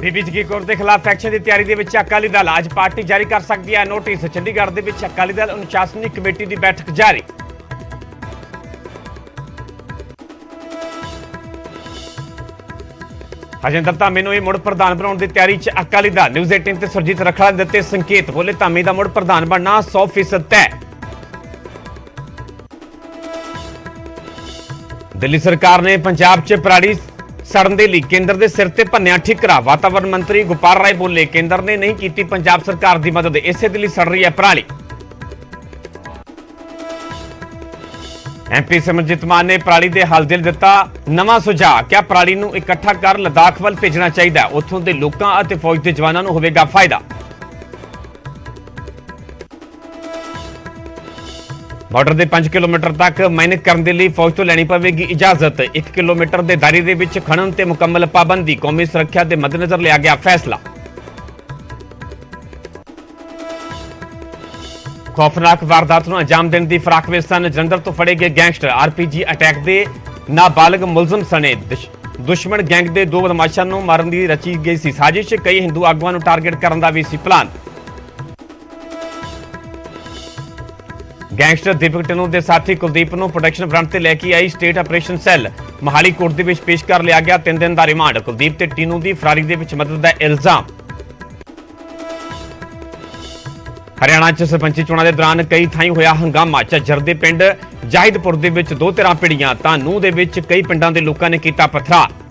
ਬੀਬੀ ਜਗੀਰ ਕੌਰ ਦੇ ਖਿਲਾਫ ਐਕਸ਼ਨ ਦੀ ਤਿਆਰੀ ਦੇ ਵਿੱਚ ਅਕਾਲੀ ਦਲ ਅੱਜ ਪਾਰਟੀ ਜਾਰੀ ਕਰ ਸਕਦੀ ਹੈ ਨੋਟਿਸ। ਚੰਡੀਗੜ੍ਹ ਦੇ ਵਿੱਚ ਅਕਾਲੀ ਦਲ ਅਨੁਸ਼ਾਸਨੀ ਕਮੇਟੀ ਦੀ ਬੈਠਕ ਜਾਰੀ। ਹਰਜਿੰਦਰ ਧਾਮੀ ਨੂੰ ਮੁੜ ਪ੍ਰਧਾਨ ਬਣਾਉਣ ਦੀ ਤਿਆਰੀ 'ਚ ਅਕਾਲੀ ਦਲ। ਨਿਊਜ਼ 18 ਤੇ ਸੁਰਜੀਤ ਰੱਖੜਾ ਨੇ ਦਿੱਤੇ ਸੰਕੇਤ, ਬੋਲੇ ਧਾਮੀ ਦਾ ਮੁੜ ਪ੍ਰਧਾਨ ਬਣਨਾ 100% ਤੈਅ। ਦਿੱਲੀ ਸਰਕਾਰ ਨੇ ਪੰਜਾਬ 'ਚ ਪਰਾਲੀ ਸੜਨ ਦੇ ਲਈ ਕੇਂਦਰ ਦੇ ਸਿਰ ਤੇ ਭੰਨਿਆ ਠਿਕਰਾ। ਵਾਤਾਵਰਣ ਮੰਤਰੀ ਗੋਪਾਲ ਰਾਏ ਬੋਲੇ ਕੇਂਦਰ ਨੇ ਨਹੀਂ ਕੀਤੀ ਪੰਜਾਬ ਸਰਕਾਰ ਦੀ ਮਦਦ, ਇਸੇ ਦੇ ਲਈ ਸੜ ਰਹੀ ਹੈ ਪਰਾਲੀ। ਐਮਪੀ ਸਿਮਰਜੀਤ ਮਾਨ ਨੇ ਪਰਾਲੀ ਦੇ ਹੱਲ ਦੇ ਲਈ ਦਿੱਤਾ ਨਵਾਂ ਸੁਝਾਅ, ਕਿਹਾ ਪਰਾਲੀ ਨੂੰ ਇਕੱਠਾ ਕਰ ਲਦਾਖ ਵੱਲ ਭੇਜਣਾ ਚਾਹੀਦਾ, ਉੱਥੋਂ ਦੇ ਲੋਕਾਂ ਅਤੇ ਫੌਜ ਦੇ ਜਵਾਨਾਂ ਨੂੰ ਹੋਵੇਗਾ ਫਾਇਦਾ। ਬਾਰਡਰ ਦੇ 5 ਕਿਲੋਮੀਟਰ ਤੱਕ ਮਾਈਨਿੰਗ ਕਰਨ ਦੇ ਲਈ ਫੌਜ ਤੋਂ ਲੈਣੀ ਪਵੇਗੀ ਇਜਾਜ਼ਤ। 1 ਕਿਲੋਮੀਟਰ ਦੇ ਦਾਇਰੇ ਦੇ ਵਿੱਚ ਖਣਨ ਤੇ ਮੁਕੰਮਲ ਪਾਬੰਦੀ, ਕੌਮੀ ਸੁਰੱਖਿਆ ਦੇ ਮੱਦੇਨਜ਼ਰ ਲਿਆ ਗਿਆ ਫੈਸਲਾ। ਖੌਫਨਾਕ ਵਾਰਦਾਤ ਨੂੰ ਅੰਜਾਮ ਦੇਣ ਦੀ ਫਿਰਾਕ ਵਿੱਚ ਸਨ ਜਲੰਧਰ ਤੋਂ ਫੜੇ ਗਏ ਗੈਂਗਸਟਰ। ਆਰਪੀਜੀ ਅਟੈਕ ਦੇ ਨਾਬਾਲਗ ਮੁਲਜ਼ਮ ਸਣੇ ਦੁਸ਼ਮਣ ਗੈਂਗ ਦੇ 2 ਬਦਮਾਸ਼ਾਂ ਨੂੰ ਮਾਰਨ ਦੀ ਰਚੀ ਗਈ ਸੀ ਸਾਜ਼ਿਸ਼। ਕਈ ਹਿੰਦੂ ਆਗੂਆਂ ਨੂੰ ਟਾਰਗੇਟ ਕਰਨ ਦਾ ਵੀ ਸੀ ਪਲਾਨ। ਗੈਂਗਸਟਰ ਦੀਪਕ ਟਿੰਨੂ ਦੇ ਸਾਥੀ ਕੁਲਦੀਪ ਨੂੰ ਪ੍ਰੋਟੈਕਸ਼ਨ ਫਰੰਟ ਤੇ ਲੈ ਕੇ ਆਈ state operation cell. Mohali court ਦੇ ਵਿੱਚ ਪੇਸ਼ ਕਰ ਲਿਆ ਗਿਆ 3 ਦਿਨ ਦਾ ਰਿਮਾਂਡ। ਕੁਲਦੀਪ ਤੇ ਟਿੰਨੂ ਦੀ ਫਰਾਰੀ ਦੇ ਵਿੱਚ ਮਦਦ ਦਾ ਇਲਜ਼ਾਮ। ਹਰਿਆਣਾ 'ਚ ਸਰਪੰਚੀ ਚੋਣਾਂ ਦੇ ਦੌਰਾਨ ਕਈ ਥਾਈਂ ਹੋਇਆ ਹੰਗਾਮਾ। ਝੱਜਰ ਦੇ ਪਿੰਡ ਜਾਹਿਦਪੁਰ ਦੇ ਵਿੱਚ 2 ਧਿਰਾਂ ਭਿੜੀਆਂ ਤਾਂ ਨੂੰਹ ਦੇ ਵਿੱਚ ਕਈ ਪਿੰਡਾਂ ਦੇ ਲੋਕਾਂ ਨੇ ਕੀਤਾ ਪਥਰਾਅ।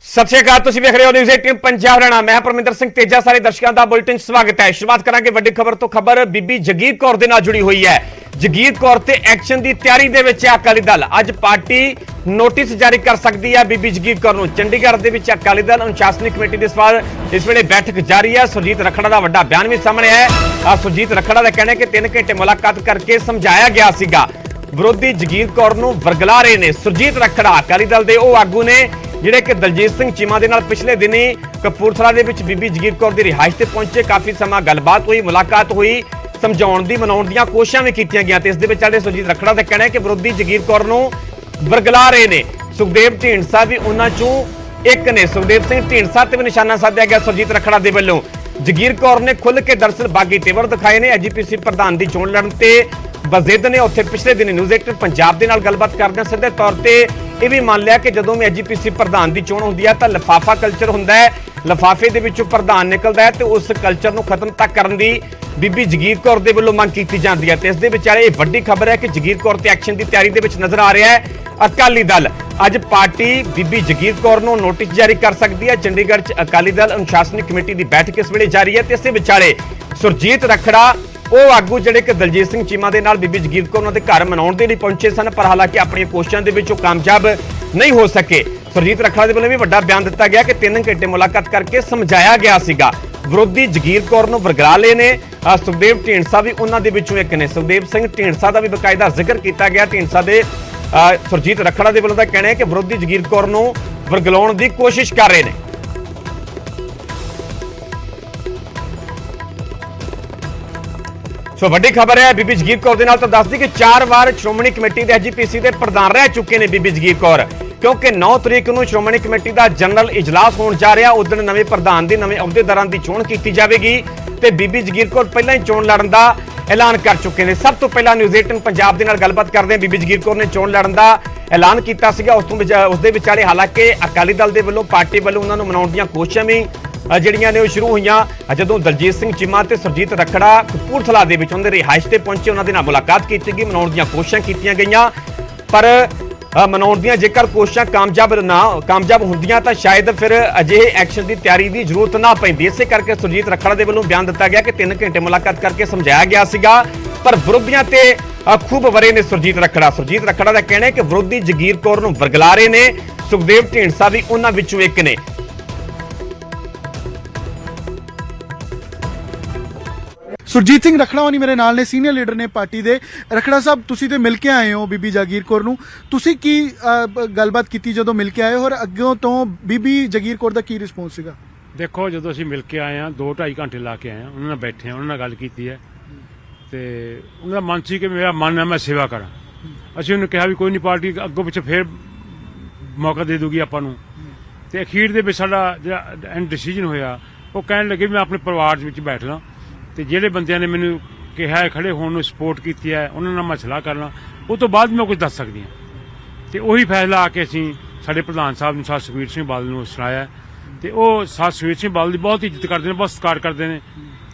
ਸਤਿ ਸ਼੍ਰੀ ਅਕਾਲ, ਤੁਸੀਂ ਵੇਖ ਰਹੇ ਹੋ ਨਿਊਜ਼ 18 ਪੰਜਾਬ ਹਰਿਆਣਾ। ਮੈਂ ਪਰਮਿੰਦਰ ਸਿੰਘ ਤੇਜਾ, ਸਾਰੇ ਦਰਸ਼ਕਾਂ ਦਾ ਬੁਲੇਟਿਨ ਸਵਾਗਤ ਹੈ। ਸ਼ੁਰੂਆਤ ਕਰਾਂਗੇ ਵੱਡੀ ਖਬਰ ਤੋਂ। ਖਬਰ ਬੀਬੀ ਜਗੀਰ ਕੌਰ ਦੇ ਨਾਲ ਜੁੜੀ ਹੋਈ ਹੈ। ਜਗੀਰ ਕੌਰ ਤੇ ਐਕਸ਼ਨ ਦੀ ਤਿਆਰੀ ਦੇ ਵਿੱਚ ਹੈ ਅਕਾਲੀ ਦਲ। ਅੱਜ ਪਾਰਟੀ ਨੋਟਿਸ ਜਾਰੀ ਕਰ ਸਕਦੀ ਹੈ ਬੀਬੀ ਜਗੀਰ ਕੌਰ ਨੂੰ। ਚੰਡੀਗੜ੍ਹ ਦੇ ਵਿੱਚ ਅਕਾਲੀ ਦਲ ਅਨੁਸ਼ਾਸਨੀ ਕਮੇਟੀ ਦੇ ਸਵਾਲ ਇਸ ਵੇਲੇ ਬੈਠਕ ਜਾਰੀ ਹੈ। ਸੁਰਜੀਤ ਰੱਖੜਾ ਦਾ ਵੱਡਾ ਬਿਆਨ ਵੀ ਸਾਹਮਣੇ ਆਇਆ। ਸੁਰਜੀਤ ਰੱਖੜਾ ਦਾ ਕਹਿਣਾ ਹੈ ਕਿ 3 ਘੰਟੇ ਮੁਲਾਕਾਤ ਕਰਕੇ ਸਮਝਾਇਆ ਗਿਆ ਸੀਗਾ। ਵਿਰੋਧੀ ਜਗੀਰ ਕੌਰ ਨੂੰ ਵਰਗਲਾ ਰਹੇ ਨੇ। ਸੁਰਜੀਤ ਰੱਖੜਾ ਅਕਾਲੀ ਦਲ ਦੇ ਉਹ ਆਗੂ ਨੇ ਜਿਹੜੇ ਕਿ ਦਲਜੀਤ ਸਿੰਘ ਚੀਮਾ ਦੇ ਨਾਲ ਪਿਛਲੇ ਦਿਨੀ ਕਪੂਰਥਲਾ ਦੇ ਵਿੱਚ ਬੀਬੀ ਜਗੀਰ ਕੌਰ ਦੀ ਰਿਹਾਇਸ਼ ਤੇ ਪਹੁੰਚੇ। ਕਾਫੀ ਸਮਾਂ ਗੱਲਬਾਤ ਹੋਈ, ਮੁਲਾਕਾਤ ਹੋਈ, ਸਮਝਾਉਣ ਦੀ ਮਨਾਉਣ ਦੀਆਂ ਕੋਸ਼ਿਸ਼ਾਂ ਵੀ ਕੀਤੀਆਂ ਗਈਆਂ ਤੇ ਇਸ ਦੇ ਵਿੱਚ ਜਿਹੜੇ ਸੁਰਜੀਤ ਰੱਖੜਾ ਦਾ ਕਹਿਣਾ ਹੈ ਕਿ ਵਿਰੋਧੀ ਜਗੀਰ ਕੌਰ ਨੂੰ ਵਰਗਲਾ ਰਹੇ ਨੇ। ਸੁਖਦੇਵ ਢੀਂਡਸਾ ਵੀ ਉਹਨਾਂ ਚੋਂ ਇੱਕ ਨੇ। ਸੁਖਦੇਵ ਸਿੰਘ ਢੀਂਡਸਾ ਤੇ ਵੀ ਨਿਸ਼ਾਨਾ ਸਾਧਿਆ ਗਿਆ ਸੁਰਜੀਤ ਰੱਖੜਾ ਦੇ ਵੱਲੋਂ। ਜਗੀਰ ਕੌਰ ਨੇ ਖੁੱਲ੍ਹ ਕੇ ਦਰਅਸਲ ਬਾਗੀ ਤੇਵਰ ਦਿਖਾਏ ਨੇ। ਐਜੀਪੀਸੀ ਪ੍ਰਧਾਨ ਦੀ ਚੋਣ ਲੜਨ ਤੇ ਬਜ਼ਿੱਦ ਨੇ। ਉੱਥੇ ਪਿਛਲੇ ਦਿਨ ਨਿਊਜ਼ 18 ਪੰਜਾਬ ਦੇ ਨਾਲ ਗੱਲਬਾਤ ਕਰਦਿਆਂ ਸਿੱਧੇ ਤੌਰ ਤੇ ਇਹ ਵੀ ਮੰਨ ਲਿਆ ਕਿ ਜਦੋਂ ਵੀ ਐਜੀਪੀਸੀ ਪ੍ਰਧਾਨ ਦੀ ਚੋਣ ਹੁੰਦੀ ਹੈ ਤਾਂ ਲਿਫਾਫਾ ਕਲਚਰ ਹੁੰਦਾ ਹੈ, ਲਿਫਾਫੇ ਦੇ ਵਿੱਚੋਂ ਪ੍ਰਧਾਨ ਨਿਕਲਦਾ ਹੈ ਤੇ ਉਸ ਕਲਚਰ ਨੂੰ ਖਤਮ ਤੱਕ ਕਰਨ ਦੀ ਬੀਬੀ ਜਗੀਰ ਕੌਰ ਦੇ ਵੱਲੋਂ ਮੰਗ ਕੀਤੀ ਜਾਂਦੀ ਹੈ। ਤੇ ਇਸ ਦੇ ਵਿਚਾਲੇ ਇਹ ਵੱਡੀ ਖਬਰ ਹੈ ਕਿ ਜਗੀਰ ਕੌਰ ਤੇ ਐਕਸ਼ਨ ਦੀ ਤਿਆਰੀ ਦੇ ਵਿੱਚ ਨਜ਼ਰ ਆ ਰਿਹਾ ਹੈ ਅਕਾਲੀ ਦਲ। ਅੱਜ ਪਾਰਟੀ ਬੀਬੀ ਜਗੀਰ ਕੌਰ ਨੂੰ ਨੋਟਿਸ ਜਾਰੀ ਕਰ ਸਕਦੀ ਹੈ। ਚੰਡੀਗੜ੍ਹ 'ਚ ਅਕਾਲੀ ਦਲ ਅਨੁਸ਼ਾਸਨੀ ਕਮੇਟੀ ਦੀ ਬੈਠਕ ਇਸ ਵੇਲੇ ਜਾਰੀ ਹੈ ਤੇ ਇਸੇ ਵਿਚਾਲੇ ਸੁਰਜੀਤ ਰੱਖੜਾ ਉਹ ਆਗੂ ਜਿਹੜੇ ਕਿ ਦਲਜੀਤ ਸਿੰਘ ਚੀਮਾ ਦੇ ਨਾਲ ਬੀਬੀ ਜਗੀਰ ਕੌਰ ਉਹਨਾਂ ਦੇ ਘਰ ਮਨਾਉਣ ਦੇ ਲਈ ਪਹੁੰਚੇ ਸਨ, ਪਰ ਹਾਲਾਂਕਿ ਆਪਣੀਆਂ ਕੋਸ਼ਿਸ਼ਾਂ ਦੇ ਵਿੱਚ ਉਹ ਕਾਮਯਾਬ ਨਹੀਂ ਹੋ ਸਕੇ। ਸੁਰਜੀਤ ਰੱਖੜਾ ਦੇ ਵੱਲੋਂ ਵੀ ਵੱਡਾ ਬਿਆਨ ਦਿੱਤਾ ਗਿਆ ਕਿ 3 ਘੰਟੇ ਮੁਲਾਕਾਤ ਕਰਕੇ ਸਮਝਾਇਆ ਗਿਆ ਸੀਗਾ। ਵਿਰੋਧੀ ਜਗੀਰ ਕੌਰ ਨੂੰ ਵਰਗਲਾ ਲਏ ਨੇ। ਸੁਖਦੇਵ ਢੀਂਡਸਾ ਵੀ ਉਹਨਾਂ ਦੇ ਵਿੱਚੋਂ ਇੱਕ ਨੇ। ਸੁਖਦੇਵ ਸਿੰਘ ਢੀਂਡਸਾ ਦਾ ਵੀ ਬਕਾਇਦਾ ਜ਼ਿਕਰ ਕੀਤਾ ਗਿਆ। ਢੀਂਡਸਾ ਦੇ ਸੁਰਜੀਤ ਰੱਖੜਾ ਦੇ ਵੱਲੋਂ ਦਾ ਕਹਿਣਾ ਹੈ ਕਿ ਵਿਰੋਧੀ ਜਗੀਰ ਕੌਰ ਨੂੰ ਵਰਗਲਾਉਣ ਦੀ ਕੋਸ਼ਿਸ਼ ਕਰ ਰਹੇ ਨੇ। ਸੋ ਵੱਡੀ ਖਬਰ ਹੈ ਬੀਬੀ ਜਗੀਰ ਕੌਰ ਦੇ ਨਾਲ। ਤਾਂ ਦੱਸਦੀ ਕਿ 4 ਵਾਰ ਸ਼੍ਰੋਮਣੀ ਕਮੇਟੀ ਦੇ ਐਜੀਪੀਸੀ ਦੇ ਪ੍ਰਧਾਨ ਰਹਿ ਚੁੱਕੇ ਨੇ ਬੀਬੀ ਜਗੀਰ ਕੌਰ, ਕਿਉਂਕਿ 9 ਤਰੀਕ ਨੂੰ ਸ਼੍ਰੋਮਣੀ ਕਮੇਟੀ ਦਾ ਜਨਰਲ ਇਜਲਾਸ ਹੋਣ ਜਾ ਰਿਹਾ। ਉਸ ਦਿਨ ਨਵੇਂ ਪ੍ਰਧਾਨ ਦੀ ਨਵੇਂ ਅਹੁਦੇਦਾਰਾਂ ਦੀ ਚੋਣ ਕੀਤੀ ਜਾਵੇਗੀ ਤੇ ਬੀਬੀ ਜਗੀਰ ਕੌਰ ਪਹਿਲਾਂ ਹੀ ਚੋਣ ਲੜਨ ਦਾ ਐਲਾਨ ਕਰ ਚੁੱਕੇ ਨੇ। ਸਭ ਤੋਂ ਪਹਿਲਾਂ ਨਿਊਜ਼ 18 ਪੰਜਾਬ ਦੇ ਨਾਲ ਗੱਲਬਾਤ ਕਰਦੇ ਹਾਂ। ਬੀਬੀ ਜਗੀਰ ਕੌਰ ਨੇ ਚੋਣ ਲੜਨ ਦਾ ਐਲਾਨ ਕੀਤਾ ਸੀਗਾ। ਉਸ ਦੇ ਵਿਚਾਲੇ ਹਾਲਾਂਕਿ ਅਕਾਲੀ ਦਲ ਦੇ ਵੱਲੋਂ ਪਾਰਟੀ ਵੱਲੋਂ ਉਹਨਾਂ ਨੂੰ ਮਨਾਉਣ ਦੀਆਂ ਕੋਸ਼ਿਸ਼ਾਂ ਵੀ ਜਿਹੜੀਆਂ ਨੇ ਉਹ ਸ਼ੁਰੂ ਹੋਈਆਂ ਜਦੋਂ ਦਲਜੀਤ ਸਿੰਘ ਚੀਮਾ ਤੇ ਸੁਰਜੀਤ ਰੱਖੜਾ ਕਪੂਰਥਲਾ ਦੇ ਵਿੱਚ ਉਹਨਾਂ ਦੇ ਰਿਹਾਇਸ਼ ਤੇ ਪਹੁੰਚੇ। ਉਹਨਾਂ ਦੇ ਨਾਲ ਮੁਲਾਕਾਤ ਕੀਤੀ ਗਈ, ਮਨਾਉਣ ਦੀਆਂ ਕੋਸ਼ਿਸ਼ਾਂ ਕੀਤੀਆਂ ਗਈਆਂ, ਪਰ ਮਨਾਉਣ ਦੀਆਂ ਜੇਕਰ ਕੋਸ਼ਿਸ਼ਾਂ ਕਾਮਯਾਬ ਹੁੰਦੀਆਂ ਤਾਂ ਸ਼ਾਇਦ ਫਿਰ ਅਜਿਹੇ ਐਕਸ਼ਨ ਦੀ ਤਿਆਰੀ ਦੀ ਜ਼ਰੂਰਤ ਨਾ ਪੈਂਦੀ। ਇਸੇ ਕਰਕੇ ਸੁਰਜੀਤ ਰੱਖੜਾ ਦੇ ਵੱਲੋਂ ਬਿਆਨ ਦਿੱਤਾ ਗਿਆ ਕਿ 3 ਘੰਟੇ ਮੁਲਾਕਾਤ ਕਰਕੇ ਸਮਝਾਇਆ ਗਿਆ ਸੀਗਾ, ਪਰ ਵਿਰੋਧੀਆਂ ਤੇ ਖੂਬ ਵਰੇ ਨੇ ਸੁਰਜੀਤ ਰੱਖੜਾ। ਸੁਰਜੀਤ ਰੱਖੜਾ ਦਾ ਕਹਿਣਾ ਹੈ ਕਿ ਵਿਰੋਧੀ ਜਗੀਰ ਕੌਰ ਨੂੰ ਵਰਗਲਾ ਰਹੇ ਨੇ। ਸੁਖਦੇਵ ਢੀਂਡਸਾ ਵੀ ਉਹਨਾਂ ਵਿੱਚੋਂ ਇੱਕ ਨੇ। ਸੁਰਜੀਤ ਸਿੰਘ ਰਖੜਾ ਹੋਣੀ ਮੇਰੇ ਨਾਲ ਨੇ, ਸੀਨੀਅਰ ਲੀਡਰ ਨੇ ਪਾਰਟੀ ਦੇ। ਰਖੜਾ ਸਾਹਿਬ, ਤੁਸੀਂ ਤੇ ਮਿਲ ਕੇ ਆਏ ਹੋ ਬੀਬੀ ਜਾਗੀਰ ਕੌਰ ਨੂੰ, ਤੁਸੀਂ ਕੀ ਗੱਲਬਾਤ ਕੀਤੀ ਜਦੋਂ ਮਿਲ ਕੇ ਆਏ ਹੋ, ਔਰ ਅੱਗੋਂ ਤੋਂ ਬੀਬੀ ਜਾਗੀਰ ਕੌਰ ਦਾ ਕੀ ਰਿਸਪੌਂਸ ਸੀਗਾ? ਦੇਖੋ, ਜਦੋਂ ਅਸੀਂ ਮਿਲ ਕੇ ਆਏ ਹਾਂ 2-2.5 ਘੰਟੇ ਲਾ ਕੇ ਆਏ ਹਾਂ, ਉਹਨਾਂ ਨਾਲ ਬੈਠੇ ਹਾਂ, ਉਹਨਾਂ ਨਾਲ ਗੱਲ ਕੀਤੀ ਹੈ ਤੇ ਉਹਨਾਂ ਦਾ ਮਨ ਸੀ ਕਿ ਮੇਰਾ ਮਨ ਹੈ ਮੈਂ ਸੇਵਾ ਕਰਾਂ। ਅਸੀਂ ਉਹਨੂੰ ਕਿਹਾ ਵੀ ਕੋਈ ਨਹੀਂ, ਪਾਰਟੀ ਅੱਗੋਂ ਪਿੱਛੇ ਫੇਰ ਮੌਕਾ ਦੇ ਦੂਗੀ ਆਪਾਂ ਨੂੰ। ਤੇ ਅਖੀਰ ਦੇ ਵਿੱਚ ਸਾਡਾ ਜਿਹੜਾ ਐਂਡ ਡਿਸੀਜਨ ਹੋਇਆ, ਉਹ ਕਹਿਣ ਲੱਗੇ ਵੀ ਮੈਂ ਆਪਣੇ ਪਰਿਵਾਰ ਦੇ ਵਿੱਚ ਬੈਠ ਲਾਂ ਤੇ ਜਿਹੜੇ ਬੰਦਿਆਂ ਨੇ ਮੈਨੂੰ ਕਿਹਾ ਹੈ ਖੜੇ ਹੋਣ ਨੂੰ, ਸਪੋਰਟ ਕੀਤੀ ਹੈ, ਉਹਨਾਂ ਨਾਲ ਮੈਂ ਸਲਾਹ ਕਰਨਾ, ਉਹ ਤੋਂ ਬਾਅਦ ਮੈਂ ਕੁਝ ਦੱਸ ਸਕਦੀ ਹਾਂ। ਤੇ ਉਹੀ ਫੈਸਲਾ ਆ ਕੇ ਅਸੀਂ ਸਾਡੇ ਪ੍ਰਧਾਨ ਸਾਹਿਬ ਨੂੰ, ਸਾਧ ਸੁਖਬੀਰ ਸਿੰਘ ਬਾਦਲ ਨੂੰ ਸੁਣਾਇਆ ਤੇ ਉਹ ਸਾਧ ਸੁਖਬੀਰ ਸਿੰਘ ਬਾਦਲ ਦੀ ਬਹੁਤ ਇੱਜ਼ਤ ਕਰਦੇ ਨੇ, ਬਹੁਤ ਸਤਿਕਾਰ ਕਰਦੇ ਨੇ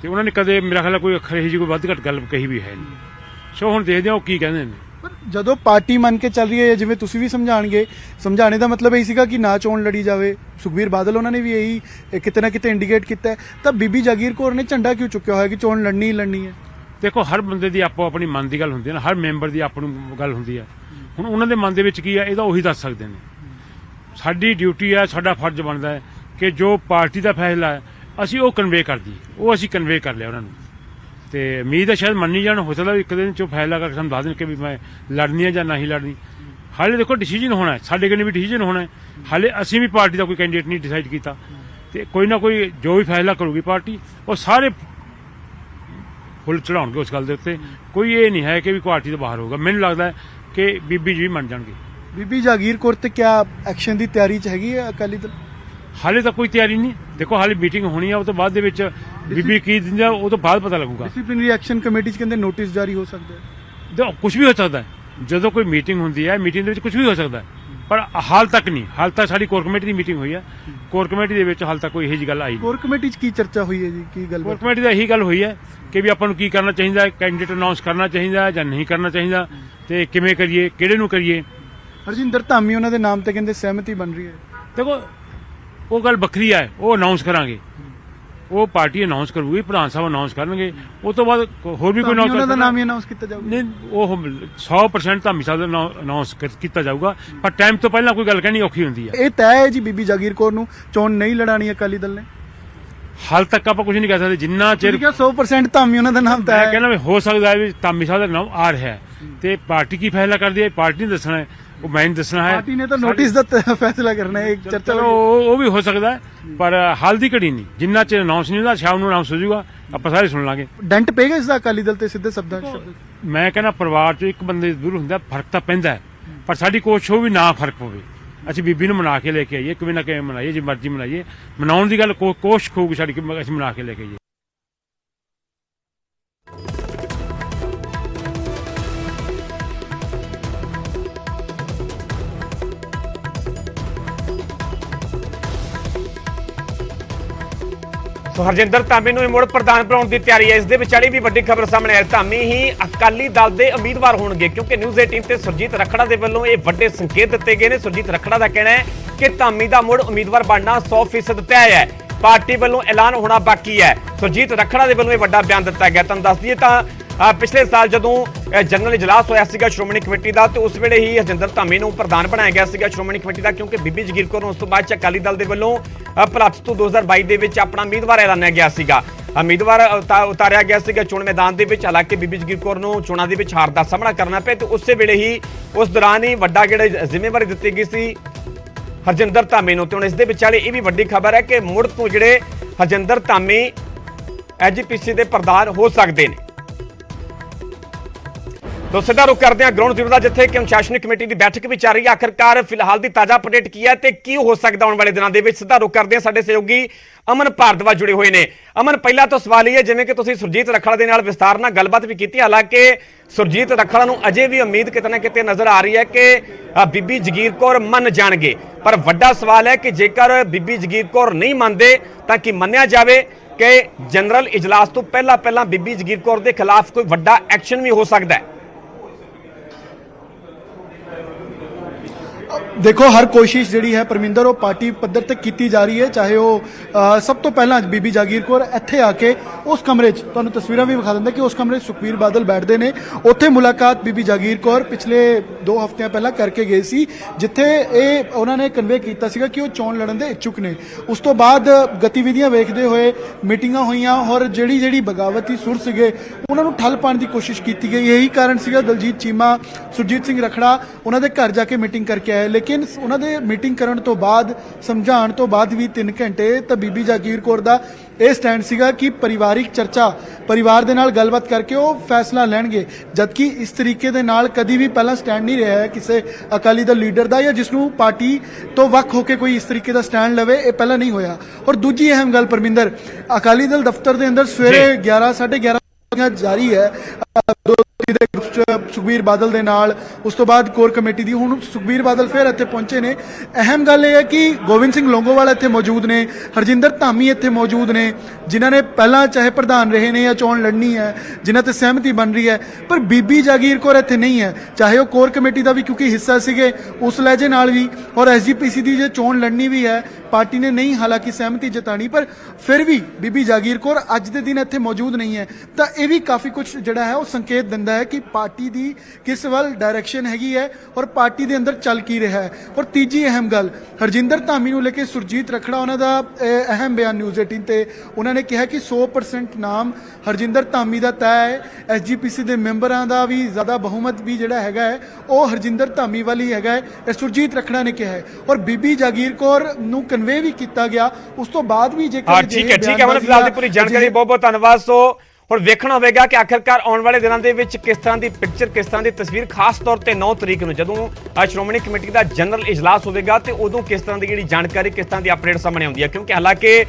ਤੇ ਉਹਨਾਂ ਨੇ ਕਦੇ ਮੇਰਾ ਖਿਆਲ ਕੋਈ ਅੱਖਰ ਇਹੀ ਜਿਹੀ ਕੋਈ ਵੱਧ ਘੱਟ ਗੱਲ ਕਹੀ ਵੀ ਹੈ ਨਹੀਂ। ਸੋ ਹੁਣ ਦੇਖਦੇ ਹਾਂ ਉਹ ਕੀ ਕਹਿੰਦੇ ਨੇ। ਪਰ ਜਦੋਂ ਪਾਰਟੀ ਮੰਨ ਕੇ ਚੱਲ ਰਹੀ ਹੈ, ਜਿਵੇਂ ਤੁਸੀਂ ਵੀ ਸਮਝਾਣੇ ਦਾ ਮਤਲਬ ਇਹ ਸੀਗਾ ਕਿ ਨਾ ਚੋਣ ਲੜੀ ਜਾਵੇ, ਸੁਖਬੀਰ ਬਾਦਲ ਉਹਨਾਂ ਨੇ ਵੀ ਇਹੀ ਕਿਤੇ ਨਾ ਕਿਤੇ ਇੰਡੀਕੇਟ ਕੀਤਾ ਹੈ, ਤਾਂ ਬੀਬੀ ਜਾਗੀਰ ਕੌਰ ਨੇ ਝੰਡਾ ਕਿਉਂ ਚੁੱਕਿਆ ਹੋਇਆ ਕਿ ਚੋਣ ਲੜਨੀ ਹੀ ਲੜਨੀ ਹੈ? ਦੇਖੋ, ਹਰ ਬੰਦੇ ਦੀ ਆਪੋ ਆਪਣੀ ਮਨ ਦੀ ਗੱਲ ਹੁੰਦੀ ਹੈ ਨਾ, ਹਰ ਮੈਂਬਰ ਦੀ ਆਪਣੀ ਗੱਲ ਹੁੰਦੀ ਹੈ। ਹੁਣ ਉਹਨਾਂ ਦੇ ਮਨ ਦੇ ਵਿੱਚ ਕੀ ਹੈ, ਇਹਦਾ ਉਹੀ ਦੱਸ ਸਕਦੇ ਨੇ। ਸਾਡੀ ਡਿਊਟੀ ਹੈ, ਸਾਡਾ ਫਰਜ਼ ਬਣਦਾ ਹੈ ਕਿ ਜੋ ਪਾਰਟੀ ਦਾ ਫੈਸਲਾ ਹੈ ਅਸੀਂ ਉਹ ਕਨਵੇ ਕਰ ਦਈਏ। ਉਹ ਅਸੀਂ ਕਨਵੇ ਕਰ ਲਿਆ ਉਹਨਾਂ ਨੂੰ ਤੇ ਉਮੀਦ ਹੈ ਸ਼ਾਇਦ ਮੰਨੀ ਜਾਣ। ਹੋ ਸਕਦਾ ਇੱਕ ਦਿਨ ਚੋਂ ਫੈਸਲਾ ਕਰਕੇ ਸਾਨੂੰ ਦੱਸ ਦੇਣ ਕਿ ਵੀ ਮੈਂ ਲੜਨੀ ਹੈ ਜਾਂ ਨਹੀਂ ਲੜਨੀ। ਹਾਲੇ ਦੇਖੋ ਡਿਸੀਜਨ ਹੋਣਾ ਹੈ, ਸਾਡੇ ਕੋਲ ਵੀ ਡਿਸੀਜਨ ਹੋਣਾ ਹੈ। ਹਾਲੇ ਅਸੀਂ ਵੀ ਪਾਰਟੀ ਦਾ ਕੋਈ ਕੈਂਡੀਡੇਟ ਨਹੀਂ ਡਿਸਾਈਡ ਕੀਤਾ ਤੇ ਕੋਈ ਨਾ ਕੋਈ ਜੋ ਵੀ ਫੈਸਲਾ ਕਰੂਗੀ ਪਾਰਟੀ, ਉਹ ਸਾਰੇ ਫੁੱਲ ਚੜਾਉਣਗੇ ਉਸ ਗੱਲ ਦੇ ਉੱਤੇ। ਕੋਈ ਇਹ ਨਹੀਂ ਹੈ ਕਿ ਵੀ ਪਾਰਟੀ ਤੋਂ ਬਾਹਰ ਹੋਊਗਾ। ਮੈਨੂੰ ਲੱਗਦਾ ਹੈ ਕਿ ਬੀਬੀ ਜੀ ਵੀ ਮੰਨ ਜਾਣਗੇ। ਬੀਬੀ ਜਾਗੀਰ ਕੌਰ ਤੇ ਕਿਆ ਐਕਸ਼ਨ ਦੀ ਤਿਆਰੀ 'ਚ ਹੈਗੀ ਹੈ ਅਕਾਲੀ ਦਲ? ਹਾਲੇ ਤਾਂ ਕੋਈ ਤਿਆਰੀ ਨਹੀਂ। ਦੇਖੋ, ਹਾਲੇ ਮੀਟਿੰਗ ਹੋਣੀ ਆ, ਉਹ ਤੋਂ ਬਾਅਦ ਦੇ ਵਿੱਚ ਬੀਬੀ ਕੀ ਦਿੰਦਾ ਉਹ ਤੋਂ ਬਾਅਦ ਪਤਾ ਲੱਗੂਗਾ। ਡਿਸਪਲਿਨਰੀ ਐਕਸ਼ਨ ਕਮੇਟੀ 'ਚ ਕਹਿੰਦੇ ਨੋਟਿਸ ਜਾਰੀ ਹੋ ਸਕਦਾ ਹੈ। ਕੁਝ ਵੀ ਹੋ ਸਕਦਾ ਹੈ। ਜਦੋਂ ਕੋਈ ਮੀਟਿੰਗ ਹੁੰਦੀ ਹੈ, ਮੀਟਿੰਗ ਦੇ ਵਿੱਚ ਕੁਝ ਵੀ ਹੋ ਸਕਦਾ ਹੈ, ਪਰ ਹਾਲ ਤੱਕ ਨਹੀਂ। ਹਾਲ ਤੱਕ ਸਾਡੀ ਕੋਰ ਕਮੇਟੀ ਦੀ ਮੀਟਿੰਗ ਹੋਈ ਹੈ, ਕੋਰ ਕਮੇਟੀ ਦੇ ਵਿੱਚ ਹਾਲ ਤੱਕ ਕੋਈ ਇਹੋ ਜਿਹੀ ਗੱਲ ਆਈ ਨਹੀਂ। ਕੋਰ ਕਮੇਟੀ 'ਚ ਕੀ ਚਰਚਾ ਹੋਈ ਹੈ ਜੀ? ਕੀ ਗੱਲ? ਕੋਰ ਕਮੇਟੀ ਦਾ ਇਹੀ ਗੱਲ ਹੋਈ ਹੈ ਕਿ ਵੀ ਆਪਾਂ ਨੂੰ ਕੀ ਕਰਨਾ ਚਾਹੀਦਾ, ਕੈਂਡੀਡੇਟ ਅਨਾਉਂਸ ਕਰਨਾ ਚਾਹੀਦਾ ਜਾਂ ਨਹੀਂ ਕਰਨਾ ਚਾਹੀਦਾ ਤੇ ਕਿਵੇਂ ਕਰੀਏ, ਕਿਹੜੇ ਨੂੰ ਕਰੀਏ। ਹਰਜਿੰਦਰ ਧਾਮੀ ਉਹਨਾਂ ਦੇ ਨਾਮ ਤੇ ਕਹਿੰਦੇ ਸਹਿਮਤੀ ਬਣ ਰਹੀ ਹੈ। ਦੇਖੋ, ਉਹ ਗੱਲ ਵੱਖਰੀ ਹੈ, ਉਹ ਅਨਾਉਂਸ ਕਰਾਂਗੇ, ਉਹ ਪਾਰਟੀ ਅਨਾਉਂਸ ਕਰੂਗੀ, ਪ੍ਰਧਾਨ ਸਾਹਿਬ ਅਨਾਉਂਸ ਕਰਨਗੇ। ਉਸ ਤੋਂ ਬਾਅਦ ਹੋਰ ਵੀ ਕੋਈ ਉਹਨਾਂ ਦਾ ਨਾਮ ਹੀ ਅਨਾਉਂਸ ਕੀਤਾ ਜਾਊਗਾ? ਨਹੀਂ, ਉਹ 100% ਧਾਮੀ ਸਾਹਿਬ ਦਾ ਅਨਾਉਂਸ ਕੀਤਾ ਜਾਊਗਾ, ਪਰ ਟਾਈਮ ਤੋਂ ਪਹਿਲਾਂ ਕੋਈ ਗੱਲ ਕਹਿਣੀ ਔਖੀ ਹੁੰਦੀ ਹੈ। ਇਹ ਤੈਅ ਹੈ ਜੀ ਬੀਬੀ ਜਾਗੀਰ ਕੌਰ ਨੂੰ ਚੋਣ ਨਹੀਂ ਲੜਾਣੀ ਅਕਾਲੀ ਦਲ ਨੇ? ਹਾਲ ਤੱਕ ਆਪਾਂ ਕੁਝ ਨਹੀਂ ਕਹਿ ਸਕਦੇ। ਜਿੰਨਾ ਚਿਰ 100% ਧਾਮੀ ਉਹਨਾਂ ਦਾ ਨਾਮ ਤੈਅ ਹੈ। ਮੈਂ ਕਹਿੰਦਾ ਵੀ ਹੋ ਸਕਦਾ ਹੈ ਵੀ ਧਾਮੀ ਸਾਹਿਬ ਦਾ ਨਾਮ ਆ ਰਿਹਾ ਹੈ ਤੇ ਪਾਰਟੀ ਕੀ ਫੈਸਲਾ ਕਰਦੀ ਹੈ ਪਾਰਟੀ ਨੇ ਦੱਸਣਾ ਹੈ, ਉਹ ਮੈਂ ਨਹੀਂ ਦੱਸਣਾ ਹੈ। ਪਾਰਟੀ ਨੇ ਤਾਂ ਨੋਟਿਸ ਦਾ ਫੈਸਲਾ ਕਰਨਾ ਹੈ। ਇੱਕ ਚਰਚਾ ਉਹ ਵੀ ਹੋ ਸਕਦਾ ਹੈ, ਪਰ ਹਾਲ ਦੀ ਘੜੀ ਨਹੀਂ। ਜਿੰਨਾ ਚਿਰ ਅਨਾਉਂਸ ਨਹੀਂ ਹੁੰਦਾ, ਸ਼ਾਮ ਨੂੰ ਅਨਾਉਂਸ ਹੋ ਜਾਊਗਾ, ਆਪਾਂ ਸਾਰੇ ਸੁਣ ਲਾਂਗੇ। ਡੈਂਟ ਪਏਗਾ ਇਸ ਦਾ ਅਕਾਲੀ ਦਲ ਤੇ ਸਿੱਧੇ ਸ਼ਬਦਾਂ 'ਚ? ਮੈਂ ਕਹਿੰਦਾ ਪਰਿਵਾਰ 'ਚ ਇੱਕ ਬੰਦੇ ਜ਼ਰੂਰ ਹੁੰਦਾ, ਫਰਕ ਤਾਂ ਪੈਂਦਾ ਹੈ, ਪਰ ਸਾਡੀ ਕੋਸ਼ਿਸ਼ ਉਹ ਵੀ ਨਾ ਫਰਕ ਪਵੇ। ਅਸੀਂ ਬੀਬੀ ਨੂੰ ਮਨਾ ਕੇ ਲੈ ਕੇ ਆਈਏ, ਕਿਵੇਂ ਨਾ ਕਿਵੇਂ ਮਨਾਈਏ, ਜੇ ਮਰਜ਼ੀ ਮਨਾਈਏ। ਮਨਾਉਣ ਦੀ ਗੱਲ ਕੋਸ਼ਿਸ਼ ਹੋਊਗੀ ਸਾਡੀ ਕਿ ਅਸੀਂ ਮਨਾ ਕੇ ਲੈ ਕੇ ਆਈਏ। ਸੋ ਹਰਜਿੰਦਰ ਧਾਮੀ ਨੂੰ ਮੁੜ ਪ੍ਰਧਾਨ ਬਣਾਉਣ ਦੀ ਤਿਆਰੀ ਹੈ। ਇਸ ਦੇ ਵਿਚਾਲੇ ਵੀ ਵੱਡੀ ਖਬਰ ਸਾਹਮਣੇ ਆਈ, ਧਾਮੀ ਹੀ ਅਕਾਲੀ ਦਲ ਦੇ ਉਮੀਦਵਾਰ ਹੋਣਗੇ, ਕਿਉਂਕਿ ਨਿਊਜ਼ 18 ਤੇ ਸੁਰਜੀਤ ਰਖੜਾ ਦੇ ਵੱਲੋਂ ਇਹ ਵੱਡੇ ਸੰਕੇਤ ਦਿੱਤੇ ਗਏ ਨੇ। ਸੁਰਜੀਤ ਰਖੜਾ ਦਾ ਕਹਿਣਾ ਹੈ ਕਿ ਧਾਮੀ ਦਾ ਮੁੜ ਉਮੀਦਵਾਰ ਬਣਨਾ 100% ਤੈਅ ਹੈ, ਪਾਰਟੀ ਵੱਲੋਂ ਐਲਾਨ ਹੋਣਾ ਬਾਕੀ ਹੈ। ਸੁਰਜੀਤ ਰਖੜਾ ਦੇ ਵੱਲੋਂ ਇਹ ਵੱਡਾ ਬਿਆਨ ਦਿੱਤਾ ਗਿਆ। ਤੁਹਾਨੂੰ ਦੱਸ ਦਈਏ ਤਾਂ ਪਿਛਲੇ ਸਾਲ ਜਦੋਂ ਜਨਰਲ ਇਜਲਾਸ ਹੋਇਆ ਸੀਗਾ ਸ਼੍ਰੋਮਣੀ ਕਮੇਟੀ ਦਾ, ਤੇ ਉਸ ਵੇਲੇ ਹੀ ਹਰਜਿੰਦਰ ਧਾਮੀ ਨੂੰ ਪ੍ਰਧਾਨ ਬਣਾਇਆ ਗਿਆ ਸੀਗਾ ਸ਼੍ਰੋਮਣੀ ਕਮੇਟੀ ਦਾ, ਕਿਉਂਕਿ ਬੀਬੀ ਜਾਗੀਰ ਕੌਰ ਨੂੰ ਉਸ ਤੋਂ ਬਾਅਦ ਅਕਾਲੀ ਦਲ ਦੇ ਵੱਲੋਂ ਭਲਾਤੂ 2022 ਦੇ ਵਿੱਚ ਆਪਣਾ ਉਮੀਦਵਾਰ ਐਲਾਨਿਆ ਗਿਆ ਸੀਗਾ। ਉਮੀਦਵਾਰ ਉਤਾਰਿਆ ਗਿਆ ਸੀਗਾ ਚੋਣ ਮੈਦਾਨ ਦੇ ਵਿੱਚ। ਹਾਲਾਂਕਿ ਬੀਬੀ ਜਾਗੀਰ ਕੌਰ ਨੂੰ ਚੋਣਾਂ ਦੇ ਵਿੱਚ ਹਾਰ ਦਾ ਸਾਹਮਣਾ ਕਰਨਾ ਪਿਆ ਤੇ ਉਸੇ ਵੇਲੇ ਹੀ ਉਸ ਦੌਰਾਨ ਹੀ ਵੱਡਾ ਜਿਹੜਾ ਜ਼ਿੰਮੇਵਾਰੀ ਦਿੱਤੀ ਗਈ ਸੀ ਹਰਜਿੰਦਰ ਧਾਮੀ ਨੂੰ। ਤੇ ਹੁਣ ਇਸ ਦੇ ਵਿਚਾਲੇ ਇਹ ਵੀ ਵੱਡੀ ਖਬਰ ਹੈ ਕਿ ਮੁੜ ਤੋਂ ਜਿਹੜੇ ਹਰਜਿੰਦਰ ਧਾਮੀ ਐਜੀਪੀਸੀ ਦੇ ਪ੍ਰਧਾਨ ਹੋ ਸਕਦੇ ਨੇ। तो सीधा रुख करते हैं ग्राउंड जीरो का, जिथे कि अनुशासनिक कमेटी की बैठक भी चल रही है। आखिरकार फिलहाल की ताजा अपडेट की है तो की हो सकता आने वाले दिनों के। सीधा रुख करते हैं, साडे सहयोगी अमन भारद्वाज जुड़े हुए हैं। अमन, पहला तो सवाल ये है, जिवें कि तुसीं सुरजीत रखड़ा दे नाल विस्तार नाल गलबात भी की, हालांकि सुरजीत रखड़ा नूं अजे भी उम्मीद किते ना किते नजर आ रही है कि बीबी जागीर कौर मन जाणगे, पर वड्डा सवाल है कि जेकर बीबी जागीर कौर नहीं मनदे तां की मन्निया जावे कि जनरल इजलास तो पहला बीबी जागीर कौर के खिलाफ कोई वड्डा एक्शन भी हो सकता है। ਦੇਖੋ ਹਰ ਕੋਸ਼ਿਸ਼ ਜਿਹੜੀ ਹੈ ਪਰਮਿੰਦਰ ਉਹ ਪਾਰਟੀ ਪੱਧਰ ਤੇ ਕੀਤੀ ਜਾ ਰਹੀ ਹੈ, ਚਾਹੇ ਉਹ ਸਭ ਤੋਂ ਪਹਿਲਾਂ ਬੀਬੀ ਜਾਗੀਰ ਕੌਰ ਇੱਥੇ ਆ ਕੇ ਉਸ ਕਮਰੇ 'ਚ ਤੁਹਾਨੂੰ ਤਸਵੀਰਾਂ ਵੀ ਵਿਖਾ ਦਿੰਦੇ ਕਿ ਉਸ ਕਮਰੇ 'ਚ ਸੁਖਬੀਰ ਬਾਦਲ ਬੈਠਦੇ ਨੇ, ਉੱਥੇ ਮੁਲਾਕਾਤ ਬੀਬੀ ਜਾਗੀਰ ਕੌਰ ਪਿਛਲੇ 2 ਹਫ਼ਤਿਆਂ ਪਹਿਲਾਂ ਕਰਕੇ ਗਏ ਸੀ, ਜਿੱਥੇ ਇਹ ਉਹਨਾਂ ਨੇ ਕਨਵੇ ਕੀਤਾ ਸੀਗਾ ਕਿ ਉਹ ਚੋਣ ਲੜਨ ਦੇ ਇੱਛੁਕ ਨੇ। ਉਸ ਤੋਂ ਬਾਅਦ ਗਤੀਵਿਧੀਆਂ ਵੇਖਦੇ ਹੋਏ ਮੀਟਿੰਗਾਂ ਹੋਈਆਂ ਔਰ ਜਿਹੜੀ ਬਗਾਵਤੀ ਸੁਰ ਸੀਗੇ ਉਹਨਾਂ ਨੂੰ ਠੱਲ ਪਾਉਣ ਦੀ ਕੋਸ਼ਿਸ਼ ਕੀਤੀ ਗਈ। ਇਹੀ ਕਾਰਨ ਸੀਗਾ ਦਲਜੀਤ ਚੀਮਾ, ਸੁਰਜੀਤ ਸਿੰਘ ਰਖੜਾ ਉਹਨਾਂ ਦੇ ਘਰ ਜਾ ਕੇ ਮੀਟਿੰਗ ਕਰਕੇ ਆਏ, ਲੇਕਿਨ ਉਹਨਾਂ ਦੇ ਮੀਟਿੰਗ ਕਰਨ ਤੋਂ ਬਾਅਦ ਸਮਝਾਉਣ ਤੋਂ ਬਾਅਦ ਵੀ 3 ਘੰਟੇ ਤਾਂ ਬੀਬੀ ਜਾਗੀਰ ਕੌਰ ਦਾ ਇਹ ਸਟੈਂਡ ਸੀਗਾ ਕਿ ਪਰਿਵਾਰਿਕ ਚਰਚਾ, ਪਰਿਵਾਰ ਦੇ ਨਾਲ ਗੱਲਬਾਤ ਕਰਕੇ ਉਹ ਫੈਸਲਾ ਲੈਣਗੇ, ਜਦਕਿ ਇਸ ਤਰੀਕੇ ਦੇ ਨਾਲ ਕਦੀ ਵੀ ਪਹਿਲਾਂ ਸਟੈਂਡ ਨਹੀਂ ਰਿਹਾ ਹੈ ਕਿਸੇ ਅਕਾਲੀ ਦਲ ਲੀਡਰ ਦਾ ਜਾਂ ਜਿਸ ਨੂੰ ਪਾਰਟੀ ਤੋਂ ਵੱਖ ਹੋ ਕੇ ਕੋਈ ਇਸ ਤਰੀਕੇ ਦਾ ਸਟੈਂਡ ਲਵੇ, ਇਹ ਪਹਿਲਾਂ ਨਹੀਂ ਹੋਇਆ। ਔਰ ਦੂਜੀ ਅਹਿਮ ਗੱਲ ਪਰਮਿੰਦਰ, ਅਕਾਲੀ ਦਲ ਦਫ਼ਤਰ ਦੇ ਅੰਦਰ ਸਵੇਰੇ 11 11:30 ਜਾਰੀ ਹੈ ਦੇ ਸੁਖਬੀਰ ਬਾਦਲ ਦੇ ਨਾਲ, ਉਸ ਤੋਂ ਬਾਅਦ ਕੋਰ ਕਮੇਟੀ ਦੀ। ਹੁਣ ਸੁਖਬੀਰ ਬਾਦਲ ਫਿਰ ਇੱਥੇ ਪਹੁੰਚੇ ਨੇ। ਅਹਿਮ ਗੱਲ ਇਹ ਹੈ ਕਿ ਗੋਬਿੰਦ ਸਿੰਘ ਲੌਂਗੋਵਾਲ ਇੱਥੇ ਮੌਜੂਦ ਨੇ, ਹਰਜਿੰਦਰ ਧਾਮੀ ਇੱਥੇ ਮੌਜੂਦ ਨੇ, ਜਿਨ੍ਹਾਂ ਨੇ ਪਹਿਲਾਂ ਚਾਹੇ ਪ੍ਰਧਾਨ ਰਹੇ ਨੇ ਜਾਂ ਚੋਣ ਲੜਨੀ ਹੈ, ਜਿਨ੍ਹਾਂ ਤੇ ਸਹਿਮਤੀ ਬਣ ਰਹੀ ਹੈ, ਪਰ ਬੀਬੀ ਜਾਗੀਰ ਕੌਰ ਇੱਥੇ ਨਹੀਂ ਹੈ, ਚਾਹੇ ਉਹ ਕੋਰ ਕਮੇਟੀ ਦਾ ਵੀ ਕਿਉਂਕਿ ਹਿੱਸਾ ਸੀਗੇ ਉਸ ਲਹਿਜੇ ਨਾਲ ਵੀ, ਔਰ ਐਸਜੀਪੀਸੀ ਦੀ ਜੇ ਚੋਣ ਲੜਨੀ ਵੀ ਹੈ ਪਾਰਟੀ ਨੇ ਨਹੀਂ ਹਾਲਾਂਕਿ ਸਹਿਮਤੀ ਜਤਾਣੀ, ਪਰ ਫਿਰ ਵੀ ਬੀਬੀ ਜਾਗੀਰ ਕੌਰ ਅੱਜ ਦੇ ਦਿਨ ਇੱਥੇ ਮੌਜੂਦ ਨਹੀਂ ਹੈ। ਤਾਂ ਇਹ ਵੀ ਕਾਫੀ ਕੁਝ ਜਿਹੜਾ ਹੈ ਉਹ ਸੰਕੇਤ ਦਿੰਦਾ ਹੈ ਕਿ ਪਾਰਟੀ ਦੀ ਕਿਸ ਵੱਲ ਡਾਇਰੈਕਸ਼ਨ ਹੈਗੀ ਹੈ ਔਰ ਪਾਰਟੀ ਦੇ ਅੰਦਰ ਚੱਲ ਕੀ ਰਿਹਾ ਹੈ। ਔਰ ਤੀਜੀ ਅਹਿਮ ਗੱਲ, ਹਰਜਿੰਦਰ ਧਾਮੀ ਨੂੰ ਲੈ ਕੇ ਸੁਰਜੀਤ ਰਖੜਾ ਉਹਨਾਂ ਦਾ ਅਹਿਮ ਬਿਆਨ ਨਿਊਜ਼ 18 ਤੇ ਉਹਨਾਂ ਨੇ ਕਿਹਾ ਕਿ 100% ਨਾਮ ਹਰਜਿੰਦਰ ਧਾਮੀ ਦਾ ਤੈਅ ਹੈ, ਐਸਜੀਪੀਸੀ ਦੇ ਮੈਂਬਰਾਂ ਦਾ ਵੀ ਜ਼ਿਆਦਾ ਬਹੁਮਤ ਵੀ ਜਿਹੜਾ ਹੈਗਾ ਹੈ ਉਹ ਹਰਜਿੰਦਰ ਧਾਮੀ ਵੱਲ ਹੀ ਹੈਗਾ ਹੈ, ਇਹ ਸੁਰਜੀਤ ਰਖੜਾ ਨੇ ਕਿਹਾ ਹੈ। ਔਰ ਬੀਬੀ ਜਾਗੀਰ ਕੌਰ ਨੂੰ ਕਨਵੇ ਵੀ ਕੀਤਾ ਗਿਆ ਉਸ ਤੋਂ ਬਾਅਦ ਵੀ ਜੇਕਰ ਠੀਕ ਹੈ ਮਨ ਫਿਲਹਾਲ ਦੀ ਪੂਰੀ ਜਾਣਕਾਰੀ ਬਹੁਤ ਬਹੁਤ ਧੰਨਵਾਦ। ਸੋ ਹੁਣ ਵੇਖਣਾ ਹੋਵੇਗਾ ਕਿ ਆਖਿਰਕਾਰ ਆਉਣ ਵਾਲੇ ਦਿਨਾਂ ਦੇ ਵਿੱਚ ਕਿਸ ਤਰ੍ਹਾਂ ਦੀ ਪਿਕਚਰ, ਕਿਸ ਤਰ੍ਹਾਂ ਦੀ ਤਸਵੀਰ, ਖਾਸ ਤੌਰ ਤੇ 9 ਤਰੀਕ ਨੂੰ ਜਦੋਂ ਸ਼੍ਰੋਮਣੀ ਕਮੇਟੀ ਦਾ ਜਨਰਲ ਇਜਲਾਸ ਹੋਵੇਗਾ ਤੇ ਉਦੋਂ ਕਿਸ ਤਰ੍ਹਾਂ ਦੀ ਜਿਹੜੀ ਜਾਣਕਾਰੀ, ਕਿਸ ਤਰ੍ਹਾਂ ਦੀ ਅਪਡੇਟ ਸਾਹਮਣੇ ਆਉਂਦੀ ਹੈ। ਕਿਉਂਕਿ ਹਾਲਾਂਕਿ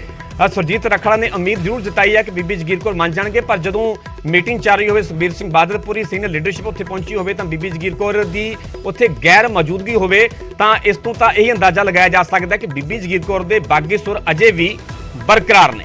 ਸੁਰਜੀਤ ਰਖੜਾ ਨੇ ਉਮੀਦ ਜ਼ਰੂਰ ਜਤਾਈ ਹੈ ਕਿ ਬੀਬੀ ਜਾਗੀਰ ਕੌਰ ਮੰਨ ਜਾਣਗੇ, ਪਰ ਜਦੋਂ ਮੀਟਿੰਗ ਚੱਲ ਰਹੀ ਹੋਵੇ, ਸੁਖਬੀਰ ਸਿੰਘ ਬਾਦਲ ਪੂਰੀ ਸੀਨੀਅਰ ਲੀਡਰਸ਼ਿਪ ਉੱਥੇ ਪਹੁੰਚੀ ਹੋਵੇ ਤਾਂ ਬੀਬੀ ਜਾਗੀਰ ਕੌਰ ਦੀ ਉੱਥੇ ਗੈਰ ਮੌਜੂਦਗੀ ਹੋਵੇ, ਤਾਂ ਇਸ ਤੋਂ ਤਾਂ ਇਹ ਅੰਦਾਜ਼ਾ ਲਗਾਇਆ ਜਾ ਸਕਦਾ ਕਿ ਬੀਬੀ ਜਾਗੀਰ ਕੌਰ ਦੇ ਬਾਗੀ ਸੁਰ ਅਜੇ ਵੀ ਬਰਕਰਾਰ ਨੇ।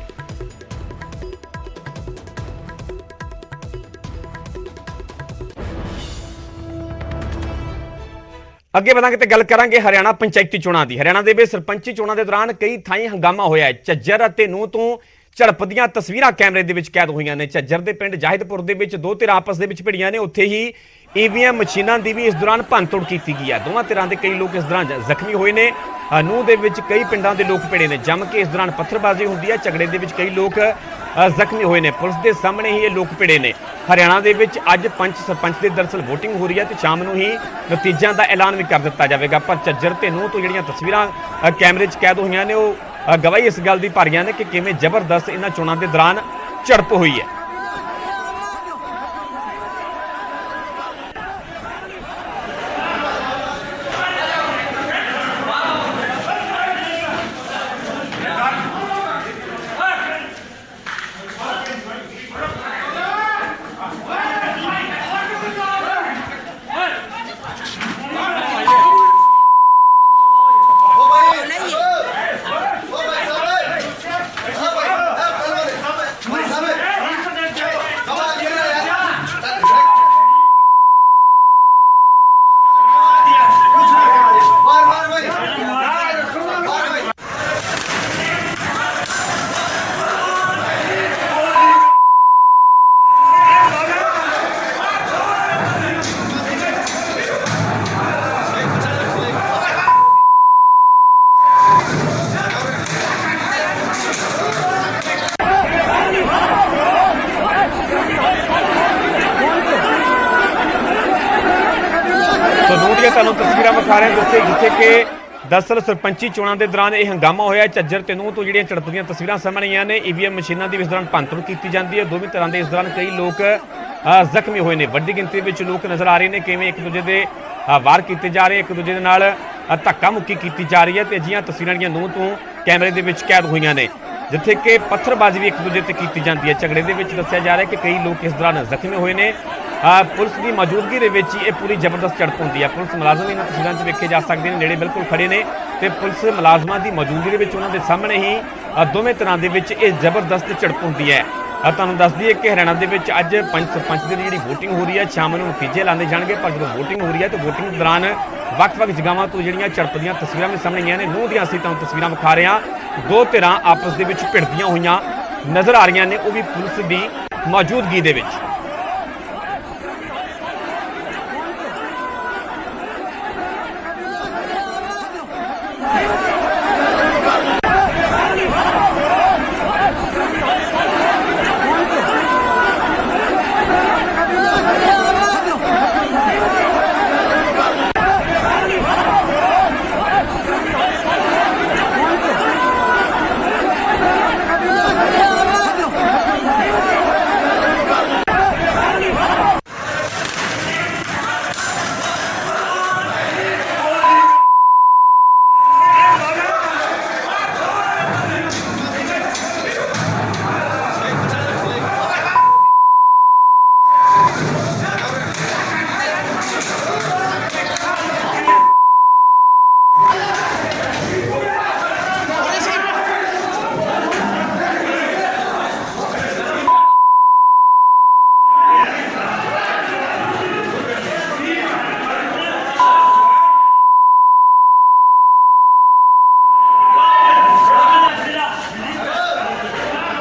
ਅੱਗੇ ਵਧਾਂਗੇ ਤੇ ਗੱਲ ਕਰਾਂਗੇ ਹਰਿਆਣਾ ਪੰਚਾਇਤੀ ਚੋਣਾਂ ਦੀ। ਹਰਿਆਣਾ ਦੇ ਵਿੱਚ ਸਰਪੰਚੀ ਚੋਣਾਂ ਦੇ ਦੌਰਾਨ ਕਈ ਥਾਈਂ ਹੰਗਾਮਾ ਹੋਇਆ ਹੈ। ਝੱਜਰ ਅਤੇ ਨੂੰਹ ਤੋਂ ਝੜਪ ਦੀਆਂ ਤਸਵੀਰਾਂ ਕੈਮਰੇ ਦੇ ਵਿੱਚ ਕੈਦ ਹੋਈਆਂ ਨੇ। ਝੱਜਰ ਦੇ ਪਿੰਡ ਜਾਹਿਦਪੁਰ ਦੇ ਵਿੱਚ 2 ਧਿਰਾਂ ਆਪਸ ਦੇ ਵਿੱਚ ਭਿੜੀਆਂ ਨੇ, ਉੱਥੇ ਹੀ ਈਵੀਐਮ ਮਸ਼ੀਨਾਂ ਦੀ ਵੀ ਇਸ ਦੌਰਾਨ ਭੰਨਤੋੜ ਕੀਤੀ ਗਈ ਹੈ। ਦੋਵਾਂ ਧਿਰਾਂ ਦੇ ਕਈ ਲੋਕ ਇਸ ਦੌਰਾਨ ਜ਼ਖਮੀ ਹੋਏ ਨੇ। ਨੂੰਹ ਦੇ ਵਿੱਚ ਕਈ ਪਿੰਡਾਂ ਦੇ ਲੋਕ ਭਿੜੇ ਨੇ, ਜੰਮ ਕੇ ਇਸ ਦੌਰਾਨ ਪੱਥਰਬਾਜ਼ੀ ਹੁੰਦੀ ਹੈ। ਝਗੜੇ ਦੇ ਵਿੱਚ ਕਈ ਲੋਕ ਜ਼ਖਮੀ ਹੋਏ ਨੇ, ਪੁਲਿਸ ਦੇ ਸਾਹਮਣੇ ਹੀ ਇਹ ਲੋਕ ਭਿੜੇ ਨੇ। ਹਰਿਆਣਾ ਦੇ ਵਿੱਚ ਅੱਜ ਪੰਚ ਸਰਪੰਚ ਦੀ ਦਰਅਸਲ VOTING ਹੋ ਰਹੀ ਹੈ ਤੇ ਸ਼ਾਮ ਨੂੰ ਹੀ ਨਤੀਜਿਆਂ ਦਾ ਐਲਾਨ ਵੀ ਕਰ ਦਿੱਤਾ ਜਾਵੇਗਾ। ਪਰ ਝੱਜਰ ਤੇ ਨੂੰਹ ਤੋਂ ਜਿਹੜੀਆਂ ਤਸਵੀਰਾਂ ਕੈਮਰੇ 'ਚ ਕੈਦ ਹੋਈਆਂ ਨੇ ਉਹ ਗਵਾਹੀ ਇਸ ਗੱਲ ਦੀ ਭਰ ਰਹੀਆਂ ਨੇ ਕਿ ਕਿਵੇਂ ਜ਼ਬਰਦਸਤ ਇਹਨਾਂ ਚੋਣਾਂ ਦੇ ਦੌਰਾਨ ਝੜਪ ਹੋਈ ਹੈ। ਤੁਹਾਨੂੰ ਤਸਵੀਰਾਂ ਵਿਖਾ ਰਹੇ ਜਿੱਥੇ ਕਿ ਦਰਅਸਲ ਸਰਪੰਚੀ ਚੋਣਾਂ ਦੇ ਦੌਰਾਨ ਇਹ ਹੰਗਾਮਾ ਹੋਇਆ। ਝੱਜਰ ਤੇ ਨੂੰਹ ਤੋਂ ਜਿਹੜੀਆਂ ਝੜਪ ਦੀਆਂ ਤਸਵੀਰਾਂ ਸਾਹਮਣੇ ਆਈਆਂ ਨੇ। ਈਵੀਐਮ ਮਸ਼ੀਨਾਂ ਦੀ ਇਸ ਦੌਰਾਨ ਭੰਨਤੋੜ ਕੀਤੀ ਜਾਂਦੀ ਹੈ। ਦੋਵੇਂ ਤਰ੍ਹਾਂ ਦੇ ਇਸ ਦੌਰਾਨ ਕਈ ਲੋਕ ਜ਼ਖਮੀ ਹੋਏ ਨੇ। ਵੱਡੀ ਗਿਣਤੀ ਵਿੱਚ ਲੋਕ ਨਜ਼ਰ ਆ ਰਹੇ ਨੇ, ਕਿਵੇਂ ਇੱਕ ਦੂਜੇ ਦੇ ਵਾਰ ਕੀਤੇ ਜਾ ਰਹੇ, ਇੱਕ ਦੂਜੇ ਦੇ ਨਾਲ ਧੱਕਾ ਮੁੱਕੀ ਕੀਤੀ ਜਾ ਰਹੀ ਹੈ ਤੇ ਅਜਿਹੀਆਂ ਤਸਵੀਰਾਂ ਜਿਹੜੀਆਂ ਨੂੰਹ ਤੋਂ ਕੈਮਰੇ ਦੇ ਵਿੱਚ ਕੈਦ ਹੋਈਆਂ ਨੇ, ਜਿੱਥੇ ਕਿ ਪੱਥਰਬਾਜ਼ੀ ਵੀ ਇੱਕ ਦੂਜੇ ਤੇ ਕੀਤੀ ਜਾਂਦੀ ਹੈ। ਝਗੜੇ ਦੇ ਵਿੱਚ ਦੱਸਿਆ ਜਾ ਰਿਹਾ ਕਿ ਕਈ ਲੋਕ ਇਸ ਦੌਰਾਨ ਜ਼ਖਮੀ ਹੋਏ ਨੇ। ਪੁਲਿਸ ਦੀ ਮੌਜੂਦਗੀ ਦੇ ਵਿੱਚ ਇਹ ਪੂਰੀ ਜ਼ਬਰਦਸਤ ਝੜਪ ਹੁੰਦੀ ਹੈ। ਪੁਲਿਸ ਮੁਲਾਜ਼ਮ ਇਹਨਾਂ ਤਸਵੀਰਾਂ 'ਚ ਵੇਖੇ ਜਾ ਸਕਦੇ ਨੇ, ਨੇੜੇ ਬਿਲਕੁਲ ਖੜੇ ਨੇ ਤੇ ਪੁਲਿਸ ਮੁਲਾਜ਼ਮਾਂ ਦੀ ਮੌਜੂਦਗੀ ਦੇ ਵਿੱਚ ਉਹਨਾਂ ਦੇ ਸਾਹਮਣੇ ਹੀ ਦੋਵੇਂ ਤਰ੍ਹਾਂ ਦੇ ਵਿੱਚ ਇਹ ਜ਼ਬਰਦਸਤ ਝੜਪ ਹੁੰਦੀ ਹੈ। ਤੁਹਾਨੂੰ ਦੱਸ ਦਈਏ ਕਿ ਹਰਿਆਣਾ ਦੇ ਵਿੱਚ ਅੱਜ ਪੰਚ ਸਰਪੰਚ ਦੀ ਜਿਹੜੀ VOTING ਹੋ ਰਹੀ ਹੈ, ਸ਼ਾਮ ਨੂੰ ਨਤੀਜੇ ਲਾਣੇ ਜਾਣਗੇ। ਪਰ ਜਦੋਂ VOTING ਹੋ ਰਹੀ ਹੈ ਤਾਂ VOTING ਦੌਰਾਨ ਵੱਖ-ਵੱਖ ਜਗ੍ਹਾਵਾਂ ਤੋਂ ਜਿਹੜੀਆਂ ਝੜਪਦੀਆਂ ਤਸਵੀਰਾਂ ਵੀ ਸਾਹਮਣੇ ਆਈਆਂ ਨੇ। ਨੂੰਹ ਦੀਆਂ ਅਸੀਂ ਤੁਹਾਨੂੰ ਤਸਵੀਰਾਂ ਵਿਖਾ ਰਹੇ ਹਾਂ। ਦੋ ਧਿਰਾਂ ਆਪਸ ਦੇ ਵਿੱਚ ਭਿੜਦੀਆਂ ਹੋਈਆਂ ਨਜ਼ਰ ਆ ਰਹੀਆਂ ਨੇ, ਉਹ ਵੀ ਪੁਲਿਸ ਦੀ ਮੌਜੂਦਗੀ ਦੇ ਵਿੱਚ।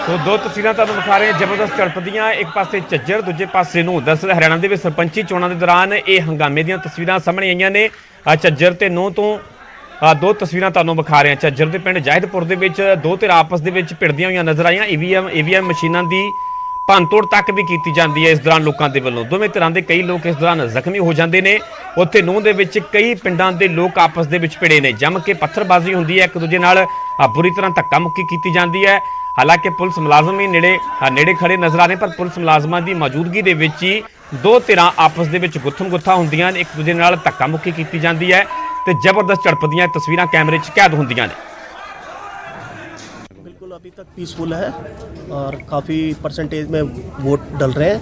ਸੋ ਦੋ ਤਸਵੀਰਾਂ ਤੁਹਾਨੂੰ ਵਿਖਾ ਰਹੇ ਹਾਂ ਜ਼ਬਰਦਸਤ ਝੜਪਦੀਆਂ। ਇੱਕ ਪਾਸੇ ਝੱਜਰ, ਦੂਜੇ ਪਾਸੇ ਨੂੰ। ਦਰਅਸਲ ਹਰਿਆਣਾ ਦੇ ਵਿੱਚ ਸਰਪੰਚੀ ਚੋਣਾਂ ਦੇ ਦੌਰਾਨ ਇਹ ਹੰਗਾਮੇ ਦੀਆਂ ਤਸਵੀਰਾਂ ਸਾਹਮਣੇ ਆਈਆਂ ਨੇ। ਝੱਜਰ ਤੇ ਨੂੰਹ ਤੋਂ ਦੋ ਤਸਵੀਰਾਂ ਤੁਹਾਨੂੰ ਵਿਖਾ ਰਹੇ ਹਾਂ। ਝੱਜਰ ਦੇ ਪਿੰਡ ਜਾਹਿਦਪੁਰ ਦੇ ਵਿੱਚ ਦੋ ਧਿਰਾਂ ਆਪਸ ਦੇ ਵਿੱਚ ਭਿੜਦੀਆਂ ਹੋਈਆਂ ਨਜ਼ਰ ਆਈਆਂ। EVM ਮਸ਼ੀਨਾਂ ਦੀ ਭੰਨਤੋੜ ਤੱਕ ਵੀ ਕੀਤੀ ਜਾਂਦੀ ਹੈ ਇਸ ਦੌਰਾਨ ਲੋਕਾਂ ਦੇ ਵੱਲੋਂ। ਦੋਵੇਂ ਧਿਰਾਂ ਦੇ ਕਈ ਲੋਕ ਇਸ ਦੌਰਾਨ ਜ਼ਖਮੀ ਹੋ ਜਾਂਦੇ ਨੇ। ਉੱਥੇ ਨੂੰਹ ਦੇ ਵਿੱਚ ਕਈ ਪਿੰਡਾਂ ਦੇ ਲੋਕ ਆਪਸ ਦੇ ਵਿੱਚ ਭਿੜੇ ਨੇ। ਜੰਮ ਕੇ ਪੱਥਰਬਾਜ਼ੀ ਹੁੰਦੀ ਹੈ, ਇੱਕ ਦੂਜੇ ਨਾਲ ਬੁਰੀ ਤਰ੍ਹਾਂ ਧੱਕਾ ਮੁੱਕੀ ਕੀਤੀ ਜਾਂਦੀ ਹੈ। ਹਾਲਾਂਕਿ ਪੁਲਿਸ ਮੁਲਾਜ਼ਮ ਵੀ ਨੇੜੇ ਖੜੇ ਨਜ਼ਰ ਆ ਰਹੇ, ਪਰ ਪੁਲਿਸ ਮੁਲਾਜ਼ਮਾਂ ਦੀ ਮੌਜੂਦਗੀ ਦੇ ਵਿੱਚ ਹੀ ਦੋ ਧਿਰਾਂ ਆਪਸ ਦੇ ਵਿੱਚ ਗੁੱਥਮ-ਗੁੱਥਾ ਹੁੰਦੀਆਂ ਨੇ, ਇੱਕ ਦੂਜੇ ਨਾਲ ਧੱਕਾ ਮੁੱਕੀ ਕੀਤੀ ਜਾਂਦੀ ਹੈ ਤੇ ਜ਼ਬਰਦਸਤ ਝੜਪਦੀਆਂ ਤਸਵੀਰਾਂ ਕੈਮਰੇ 'ਚ ਕੈਦ ਹੁੰਦੀਆਂ ਨੇ। बिल्कुल अभी तक पीसफुल है और काफ़ी परसेंटेज में वोट डल रहे हैं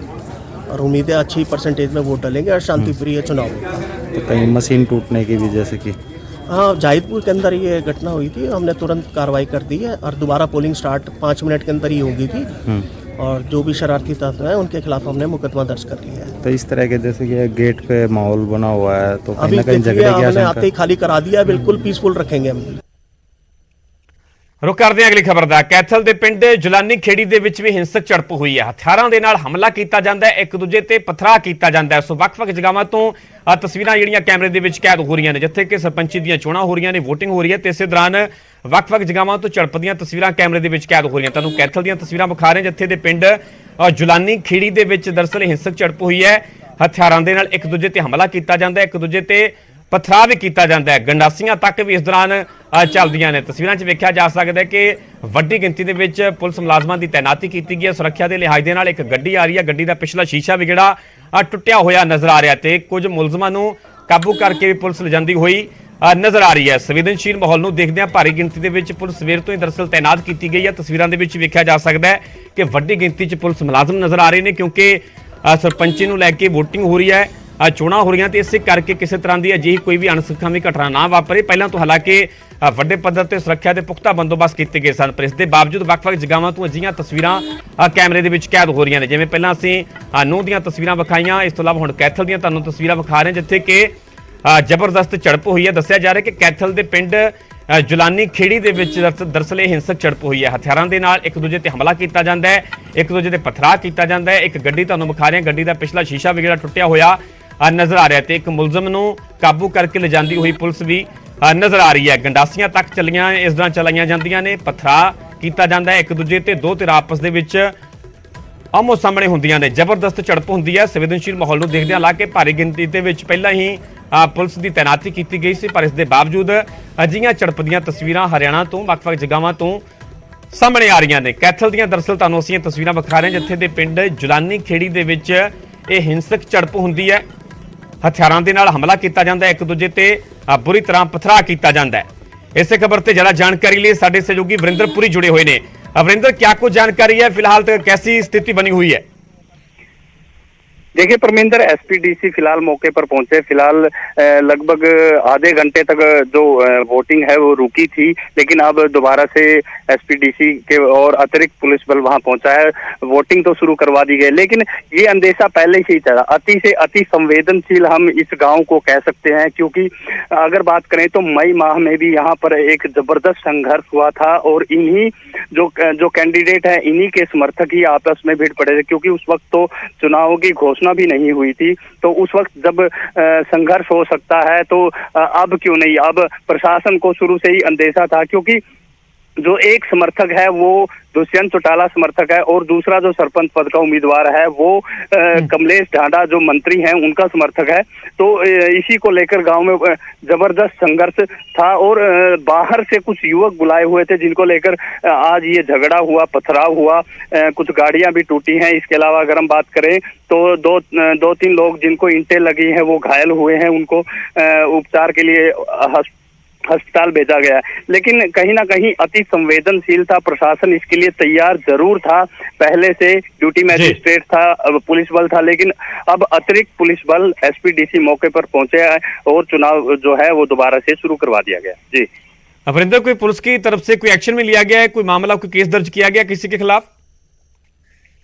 और उम्मीद है अच्छी परसेंटेज में वोट डलेंगे और शांति प्रिय चुनाव होगा। तो कहीं मशीन टूटने की भी जैसे कि हाँ, जाहिदपुर के अंदर ये घटना हुई थी, हमने तुरंत कार्रवाई कर दी है और दोबारा पोलिंग स्टार्ट 5 मिनट के अंदर ही होगी थी और जो भी शरारती तत्व हैं उनके खिलाफ हमने मुकदमा दर्ज कर लिया है। तो इस तरह के जैसे कि गेट पे माहौल बना हुआ है तो कहीं अभी ना कहीं देखिए झगड़े की हमने आशंका। आते ही खाली करा दिया है, बिल्कुल पीसफुल रखेंगे हम। रुख करते हैं अगली खबर का। कैथल के पिंड जुलानी खेड़ी दे विच भी हिंसक झड़प हुई है। हथियारों के नाल हमला किया जाता है, एक दूजे ते पथराव किया जाता है। सो ਵੱਖ-ਵੱਖ जगहों तो तस्वीरां ਜਿਹੜੀਆਂ कैमरे ਦੇ ਵਿੱਚ कैद हो रही ने, जिथे कि सरपंची ਦੀਆਂ ਚੋਣਾਂ हो रही ने, वोटिंग हो रही है, ਤੇ ਇਸੇ ਦੌਰਾਨ ਵੱਖ-ਵੱਖ जगहों तो ਝੜਪ ਦੀਆਂ ਤਸਵੀਰਾਂ कैमरे ਦੇ ਵਿੱਚ कैद हो रही। ਤੁਹਾਨੂੰ कैथल ਦੀਆਂ ਤਸਵੀਰਾਂ ਵਿਖਾ ਰਹੇ ਜਿੱਥੇ ਦੇ ਪਿੰਡ जुलानी खेड़ी ਦੇ ਵਿੱਚ ਦਰਅਸਲ ਹਿੰਸਕ ਝੜਪ ਹੋਈ ਹੈ। ਹਥਿਆਰਾਂ ਦੇ ਨਾਲ ਇੱਕ ਦੂਜੇ ਤੇ ਹਮਲਾ ਕੀਤਾ ਜਾਂਦਾ ਹੈ, ਇੱਕ ਦੂਜੇ ਤੇ ਪਥਰਾਵ ਵੀ ਕੀਤਾ ਜਾਂਦਾ ਹੈ। ਗੰਡਾਸੀਆਂ ਤੱਕ ਵੀ ਇਸ ਦੌਰਾਨ ਚੱਲਦੀਆਂ ਨੇ। ਤਸਵੀਰਾਂ 'ਚ ਵੇਖਿਆ ਜਾ ਸਕਦਾ ਹੈ ਕਿ ਵੱਡੀ ਗਿਣਤੀ ਦੇ ਵਿੱਚ ਪੁਲਿਸ ਮੁਲਾਜ਼ਮਾਂ ਦੀ ਤੈਨਾਤੀ ਕੀਤੀ ਗਈ ਹੈ। ਸੁਰੱਖਿਆ ਦੇ ਲਿਹਾਜ਼ ਦੇ ਨਾਲ ਇੱਕ ਗੱਡੀ ਆ ਰਹੀ ਹੈ, ਗੱਡੀ ਦਾ ਪਿਛਲਾ ਸ਼ੀਸ਼ਾ ਵੀ ਜਿਹੜਾ ਟੁੱਟਿਆ ਹੋਇਆ ਨਜ਼ਰ ਆ ਰਿਹਾ ਤੇ ਕੁਝ ਮੁਲਜ਼ਮਾਂ ਨੂੰ ਕਾਬੂ ਕਰਕੇ ਵੀ ਪੁਲਿਸ ਲਿਜਾਂਦੀ ਹੋਈ ਨਜ਼ਰ ਆ ਰਹੀ ਹੈ। ਸੰਵੇਦਨਸ਼ੀਲ ਮਾਹੌਲ ਨੂੰ ਦੇਖਦਿਆਂ ਭਾਰੀ ਗਿਣਤੀ ਦੇ ਵਿੱਚ ਪੁਲਿਸ ਸਵੇਰ ਤੋਂ ਹੀ ਦਰਅਸਲ ਤੈਨਾਤ ਕੀਤੀ ਗਈ ਹੈ। ਤਸਵੀਰਾਂ ਦੇ ਵਿੱਚ ਵੇਖਿਆ ਜਾ ਸਕਦਾ ਹੈ ਕਿ ਵੱਡੀ ਗਿਣਤੀ 'ਚ ਪੁਲਿਸ ਮੁਲਾਜ਼ਮ ਨਜ਼ਰ ਆ ਰਹੇ ਨੇ, ਕਿਉਂਕਿ ਸਰਪੰਚੀ ਨੂੰ ਲੈ ਕੇ VOTING ਹੋ ਰਹੀ ਹੈ, ਚੋਣਾਂ ਹੋ ਰਹੀਆਂ ਤੇ ਇਸੇ ਕਰਕੇ ਕਿਸੇ ਤਰ੍ਹਾਂ ਦੀ ਅਜਿਹੀ ਕੋਈ ਵੀ ਅਣਸੁਖਾਵੀ ਘਟਨਾ ਨਾ ਵਾਪਰੇ। ਪਹਿਲਾਂ ਤੋਂ ਹਾਲਾਂਕਿ ਵੱਡੇ ਪੱਧਰ ਤੇ ਸੁਰੱਖਿਆ ਦੇ ਪੁਖਤਾ ਬੰਦੋਬਸਤ ਕੀਤੇ ਗਏ ਸਨ, ਪਰ ਇਸ ਦੇ ਬਾਵਜੂਦ ਵੱਖ-ਵੱਖ ਜਗ੍ਹਾਵਾਂ ਤੋਂ ਅਜਿਹੀਆਂ ਤਸਵੀਰਾਂ ਕੈਮਰੇ ਦੇ ਵਿੱਚ ਕੈਦ ਹੋ ਰਹੀਆਂ ਨੇ। ਜਿਵੇਂ ਪਹਿਲਾਂ ਅਸੀਂ ਨੂੰਹ ਦੀਆਂ ਤਸਵੀਰਾਂ ਵਿਖਾਈਆਂ, ਇਸ ਤੋਂ ਇਲਾਵਾ ਹੁਣ ਕੈਥਲ ਦੀਆਂ ਤੁਹਾਨੂੰ ਤਸਵੀਰਾਂ ਵਿਖਾ ਰਹੇ ਜਿੱਥੇ ਕਿ ਜ਼ਬਰਦਸਤ ਝੜਪ ਹੋਈ ਹੈ। ਦੱਸਿਆ ਜਾ ਰਿਹਾ ਕਿ ਕੈਥਲ ਦੇ ਪਿੰਡ जुलानी खेड़ी ਦੇ ਵਿੱਚ ਦਰਅਸਲ ਇਹ ਹਿੰਸਕ ਝੜਪ ਹੋਈ ਹੈ। ਹਥਿਆਰਾਂ ਦੇ ਨਾਲ ਇੱਕ ਦੂਜੇ ਤੇ ਹਮਲਾ ਕੀਤਾ ਜਾਂਦਾ ਹੈ, ਇੱਕ ਦੂਜੇ ਤੇ ਪਥਰਾਅ ਕੀਤਾ ਜਾਂਦਾ ਹੈ। ਇੱਕ ਗੱਡੀ ਤੁਹਾਨੂੰ ਵਿਖਾ ਰਹੇ ਹਾਂ, ਗੱਡੀ ਦਾ ਪਿਛਲਾ ਸ਼ੀਸ਼ਾ ਵੀ ਜਿਹੜਾ ਟੁੱਟਿਆ ਹੋਇਆ ਨਜ਼ਰ ਆ ਰਿਹਾ ਤੇ ਇੱਕ ਮੁਲਜ਼ਮ ਨੂੰ ਕਾਬੂ ਕਰਕੇ ਲਿਜਾਂਦੀ ਹੋਈ ਪੁਲਿਸ ਵੀ ਨਜ਼ਰ ਆ ਰਹੀ ਹੈ। ਗੰਡਾਸੀਆਂ ਤੱਕ ਚੱਲੀਆਂ ਇਸ ਤਰ੍ਹਾਂ ਚਲਾਈਆਂ ਜਾਂਦੀਆਂ ਨੇ, ਪਥਰਾਅ ਕੀਤਾ ਜਾਂਦਾ ਹੈ, ਇੱਕ ਦੂਜੇ ਤੇ ਦੋ ਧਿਰਾਂ ਆਪਸ ਦੇ ਵਿੱਚ ਆਮੋ ਸਾਹਮਣੇ ਹੁੰਦੀਆਂ ਨੇ। ਜ਼ਬਰਦਸਤ ਝੜਪ ਹੁੰਦੀ ਹੈ। ਸੰਵੇਦਨਸ਼ੀਲ ਮਾਹੌਲ ਨੂੰ ਦੇਖਦਿਆਂ ਹਾਲਾਂਕਿ ਭਾਰੀ ਗਿਣਤੀ ਦੇ ਵਿੱਚ ਪਹਿਲਾਂ ਹੀ ਪੁਲਿਸ ਦੀ ਤੈਨਾਤੀ ਕੀਤੀ ਗਈ ਸੀ, ਪਰ ਇਸ ਦੇ ਬਾਵਜੂਦ ਅਜਿਹੀਆਂ ਝੜਪਦੀਆਂ ਤਸਵੀਰਾਂ ਹਰਿਆਣਾ ਤੋਂ ਵੱਖ-ਵੱਖ ਜਗ੍ਹਾਵਾਂ ਤੋਂ ਸਾਹਮਣੇ ਆ ਰਹੀਆਂ ਨੇ। ਕੈਥਲ ਦੀਆਂ ਦਰਅਸਲ ਤੁਹਾਨੂੰ ਅਸੀਂ ਤਸਵੀਰਾਂ ਵਿਖਾ ਰਹੇ ਹਾਂ ਜਿੱਥੇ ਦੇ ਪਿੰਡ जुलानी खेड़ी ਦੇ ਵਿੱਚ ਇਹ ਹਿੰਸਕ ਝੜਪ ਹੁੰਦੀ ਹੈ। ਹਥਿਆਰਾਂ ਦੇ ਨਾਲ ਹਮਲਾ ਕੀਤਾ ਜਾਂਦਾ ਹੈ, ਇੱਕ ਦੂਜੇ ਤੇ ਬੁਰੀ ਤਰ੍ਹਾਂ ਪਥਰਾਅ ਕੀਤਾ ਜਾਂਦਾ ਹੈ। ਇਸੇ ਖਬਰ ਤੇ ਜ਼ਿਆਦਾ ਜਾਣਕਾਰੀ ਲਈ ਸਾਡੇ ਸਹਿਯੋਗੀ ਵਰਿੰਦਰਪੁਰੀ जुड़े हुए हैं। वरिंदर, क्या कुछ जानकारी है? फिलहाल तक कैसी स्थिति बनी हुई है? देखिए परमिंदर, एसपीडीसी फिलहाल मौके पर पहुंचे। फिलहाल लगभग आधे घंटे तक जो वोटिंग है वो रुकी थी, लेकिन अब दोबारा से एसपीडीसी के और अतिरिक्त पुलिस बल वहां पहुंचा है। वोटिंग तो शुरू करवा दी गई, लेकिन ये अंदेशा पहले से ही था। अति से अति संवेदनशील हम इस गांव को कह सकते हैं, क्योंकि अगर बात करें तो मई माह में भी यहाँ पर एक जबरदस्त संघर्ष हुआ था और इन्हीं जो कैंडिडेट है इन्हीं के समर्थक ही आपस में भिड़ पड़े थे, क्योंकि उस वक्त तो चुनाव की घोषणा भी नहीं हुई थी। तो उस वक्त जब संघर्ष हो सकता है तो अब क्यों नहीं, अब प्रशासन को शुरू से ही अंदेशा था, क्योंकि जो एक समर्थक है वो दुष्यंत चौटाला समर्थक है और दूसरा जो सरपंच पद का उम्मीदवार है वो कमलेश ढांडा जो मंत्री हैं उनका समर्थक है। तो इसी को लेकर गांव में जबरदस्त संघर्ष था और बाहर से कुछ युवक बुलाए हुए थे, जिनको लेकर आज ये झगड़ा हुआ, पथराव हुआ, कुछ गाड़ियां भी टूटी हैं। इसके अलावा अगर हम बात करें तो दो तीन लोग जिनको ईंटें लगी हैं वो घायल हुए हैं, उनको उपचार के लिए अस्पताल भेजा गया। लेकिन कहीं ना कहीं अति संवेदनशील था प्रशासन, इसके लिए तैयार जरूर था, पहले से ड्यूटी मैजिस्ट्रेट था, पुलिस बल था, लेकिन अब अतिरिक्त पुलिस बल एसपीडीसी मौके पर पहुंचे और चुनाव जो है वो दोबारा से शुरू करवा दिया गया। जी अमरिंदर, कोई पुलिस की तरफ से कोई एक्शन में लिया गया है, कोई मामला, कोई केस दर्ज किया गया किसी के खिलाफ?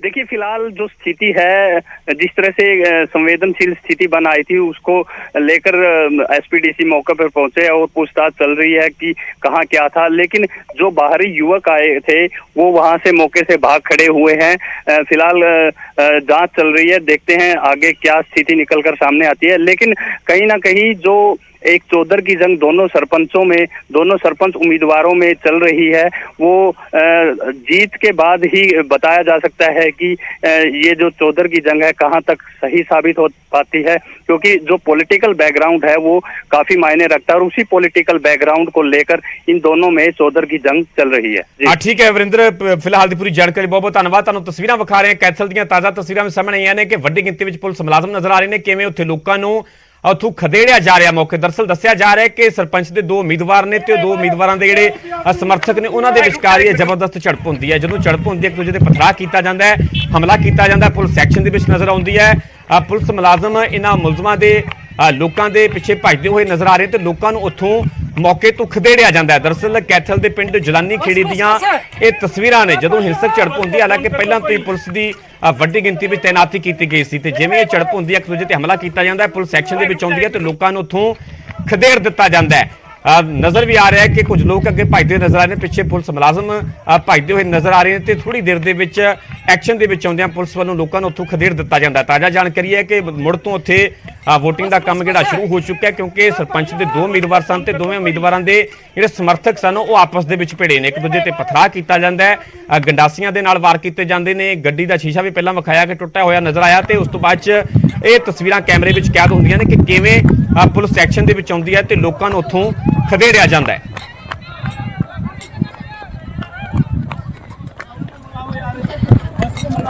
देखिए फिलहाल जो स्थिति है, जिस तरह से संवेदनशील स्थिति बन आई थी उसको लेकर एसपीडीसी मौके पर पहुंचे और पूछताछ चल रही है कि कहाँ क्या था, लेकिन जो बाहरी युवक आए थे वो वहां से मौके से भाग खड़े हुए हैं। फिलहाल जांच चल रही है, देखते हैं आगे क्या स्थिति निकलकर सामने आती है। लेकिन कहीं ना कहीं जो एक चौधर की जंग दोनों सरपंच उम्मीदवारों में चल रही है, वो जीत के बाद ही बताया जा सकता है कि ये जो चौधर की जंग है कहाँ तक सही साबित हो पाती है, क्योंकि जो पॉलिटिकल बैकग्राउंड है वो काफी मायने रखता है और उसी पॉलिटिकल बैकग्राउंड को लेकर इन दोनों में चौधर की जंग चल रही है। ठीक है अमरिंदर, फिलहाल की पूरी जानकारी बहुत बहुत धन्यवाद। ਤੁਹਾਨੂੰ ਤਸਵੀਰਾਂ ਵਿਖਾ ਰਹੇ ਹਾਂ ਕੈਥਲ ਦੀਆਂ ਤਾਜ਼ਾ ਤਸਵੀਰਾਂ ਸਾਹਮਣੇ ਆਈਆਂ ਨੇ ਕਿ ਵੱਡੀ ਗਿਣਤੀ ਵਿੱਚ ਪੁਲਿਸ ਮੁਲਾਜ਼ਮ ਨਜ਼ਰ ਆ ਰਹੇ ਨੇ, ਕਿਵੇਂ ਉੱਥੇ ਲੋਕਾਂ ਨੂੰ ਉੱਥੋਂ ਖਦੇੜਿਆ ਜਾ ਰਿਹਾ ਮੌਕੇ। ਦਰਅਸਲ ਦੱਸਿਆ ਜਾ ਰਿਹਾ ਕਿ ਸਰਪੰਚ ਦੇ ਦੋ ਉਮੀਦਵਾਰ ਨੇ ਤੇ ਦੋ ਉਮੀਦਵਾਰਾਂ ਦੇ ਜਿਹੜੇ ਸਮਰਥਕ ਨੇ ਉਹਨਾਂ ਦੇ ਵਿਚਕਾਰ ਇਹ ਜ਼ਬਰਦਸਤ ਝੜਪ ਹੁੰਦੀ ਹੈ। ਜਦੋਂ ਝੜਪ ਹੁੰਦੀ ਹੈ ਇੱਕ ਦੂਜੇ ਤੇ ਪਥਰਾਅ ਕੀਤਾ ਜਾਂਦਾ ਹੈ, ਹਮਲਾ ਕੀਤਾ ਜਾਂਦਾ ਹੈ, ਪੁਲਿਸ ਐਕਸ਼ਨ ਦੇ ਵਿੱਚ ਨਜ਼ਰ ਆਉਂਦੀ ਹੈ। ਪੁਲਿਸ ਮੁਲਾਜ਼ਮ ਇਹਨਾਂ ਮੁਲਜ਼ਮਾਂ ਦੇ ਲੋਕਾਂ ਦੇ ਪਿੱਛੇ ਭੱਜਦੇ ਹੋਏ ਨਜ਼ਰ ਆ ਰਹੇ ਤੇ ਲੋਕਾਂ ਨੂੰ ਉੱਥੋਂ ਮੌਕੇ ਤੋਂ ਖਦੇੜਿਆ ਜਾਂਦਾ ਹੈ। ਦਰਅਸਲ ਕੈਥਲ ਦੇ ਪਿੰਡ ਜਲਾਨੀ ਖੇੜੀ ਦੀਆਂ ਇਹ ਤਸਵੀਰਾਂ ਨੇ ਜਦੋਂ ਹਿੰਸਕ ਝੜਪ ਹੁੰਦੀ ਹੈ। ਹਾਲਾਂਕਿ ਪਹਿਲਾਂ ਤੋਂ ਹੀ ਪੁਲਿਸ ਦੀ ਵੱਡੀ ਗਿਣਤੀ ਵਿੱਚ ਤੈਨਾਤੀ ਕੀਤੀ ਗਈ ਸੀ ਤੇ ਜਿਵੇਂ ਇਹ ਝੜਪ ਹੁੰਦੀ ਹੈ ਇੱਕ ਦੂਜੇ ਤੇ ਹਮਲਾ ਕੀਤਾ ਜਾਂਦਾ ਹੈ, ਪੁਲਿਸ ਐਕਸ਼ਨ ਦੇ ਵਿੱਚ ਆਉਂਦੀ ਹੈ ਤੇ ਲੋਕਾਂ ਨੂੰ ਉੱਥੋਂ ਖਦੇੜ ਦਿੱਤਾ ਜਾਂਦਾ ਹੈ। ਨਜ਼ਰ ਵੀ ਆ ਰਿਹਾ ਹੈ ਕਿ ਕੁਝ ਲੋਕ ਅੱਗੇ ਭੱਜਦੇ ਨਜ਼ਰ ਆ ਰਹੇ ਨੇ, ਪਿੱਛੇ ਪੁਲਿਸ ਮੁਲਾਜ਼ਮ ਭੱਜਦੇ ਹੋਏ ਨਜ਼ਰ ਆ ਰਹੇ ਨੇ ਤੇ ਥੋੜੀ ਦੇਰ ਦੇ ਵਿੱਚ ਐਕਸ਼ਨ ਦੇ ਵਿੱਚ ਆਉਂਦਿਆਂ ਪੁਲਿਸ ਵੱਲੋਂ ਲੋਕਾਂ ਨੂੰ ਉੱਥੋਂ ਖਦੇੜ ਦਿੱਤਾ ਜਾਂਦਾ ਹੈ। ਤਾਜ਼ਾ ਜਾਣਕਾਰੀ ਹੈ ਕਿ ਮੁੜ ਤੋਂ ਉੱਥੇ ਵੋਟਿੰਗ ਦਾ ਕੰਮ ਜਿਹੜਾ ਸ਼ੁਰੂ ਹੋ ਚੁੱਕਾ ਹੈ, ਕਿਉਂਕਿ ਸਰਪੰਚ ਦੇ ਦੋ ਉਮੀਦਵਾਰ ਸਨ ਤੇ ਦੋਵੇਂ ਉਮੀਦਵਾਰਾਂ ਦੇ ਜਿਹੜੇ ਸਮਰਥਕ ਸਨ ਉਹ ਆਪਸ ਦੇ ਵਿੱਚ ਭਿੜੇ ਨੇ, ਇੱਕ ਦੂਜੇ ਤੇ ਪਥਰਾਅ ਕੀਤਾ ਜਾਂਦਾ ਹੈ, ਗੰਡਾਸੀਆਂ ਦੇ ਨਾਲ ਵਾਰ ਕੀਤੇ ਜਾਂਦੇ ਨੇ। ਗੱਡੀ ਦਾ ਸ਼ੀਸ਼ਾ ਵੀ ਪਹਿਲਾਂ ਵਿਖਾਇਆ ਕਿ ਟੁੱਟਿਆ ਹੋਇਆ ਨਜ਼ਰ ਆਇਆ ਤੇ ਉਸ ਤੋਂ ਬਾਅਦ 'ਚ ਇਹ ਤਸਵੀਰਾਂ ਕੈਮਰੇ ਵਿੱਚ ਕੈਦ ਹੁੰਦੀਆਂ ਨੇ ਕਿ ਕਿਵੇਂ ਪੁਲਿਸ ਐਕਸ਼ਨ ਦੇ ਵਿੱਚ ਆਉਂਦੀ ਹੈ ਤੇ ਲੋਕਾਂ ਨੂੰ ਉੱਥੋਂ ਖਦੇੜਿਆ ਜਾਂਦਾ ਹੈ।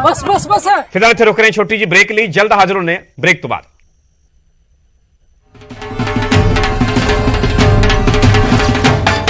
बस बस बस फिलहाल इत्थे रुक रहे हैं छोटी जी ब्रेक ਲਈ, जल्द हाजिर होने ब्रेक तो बाद।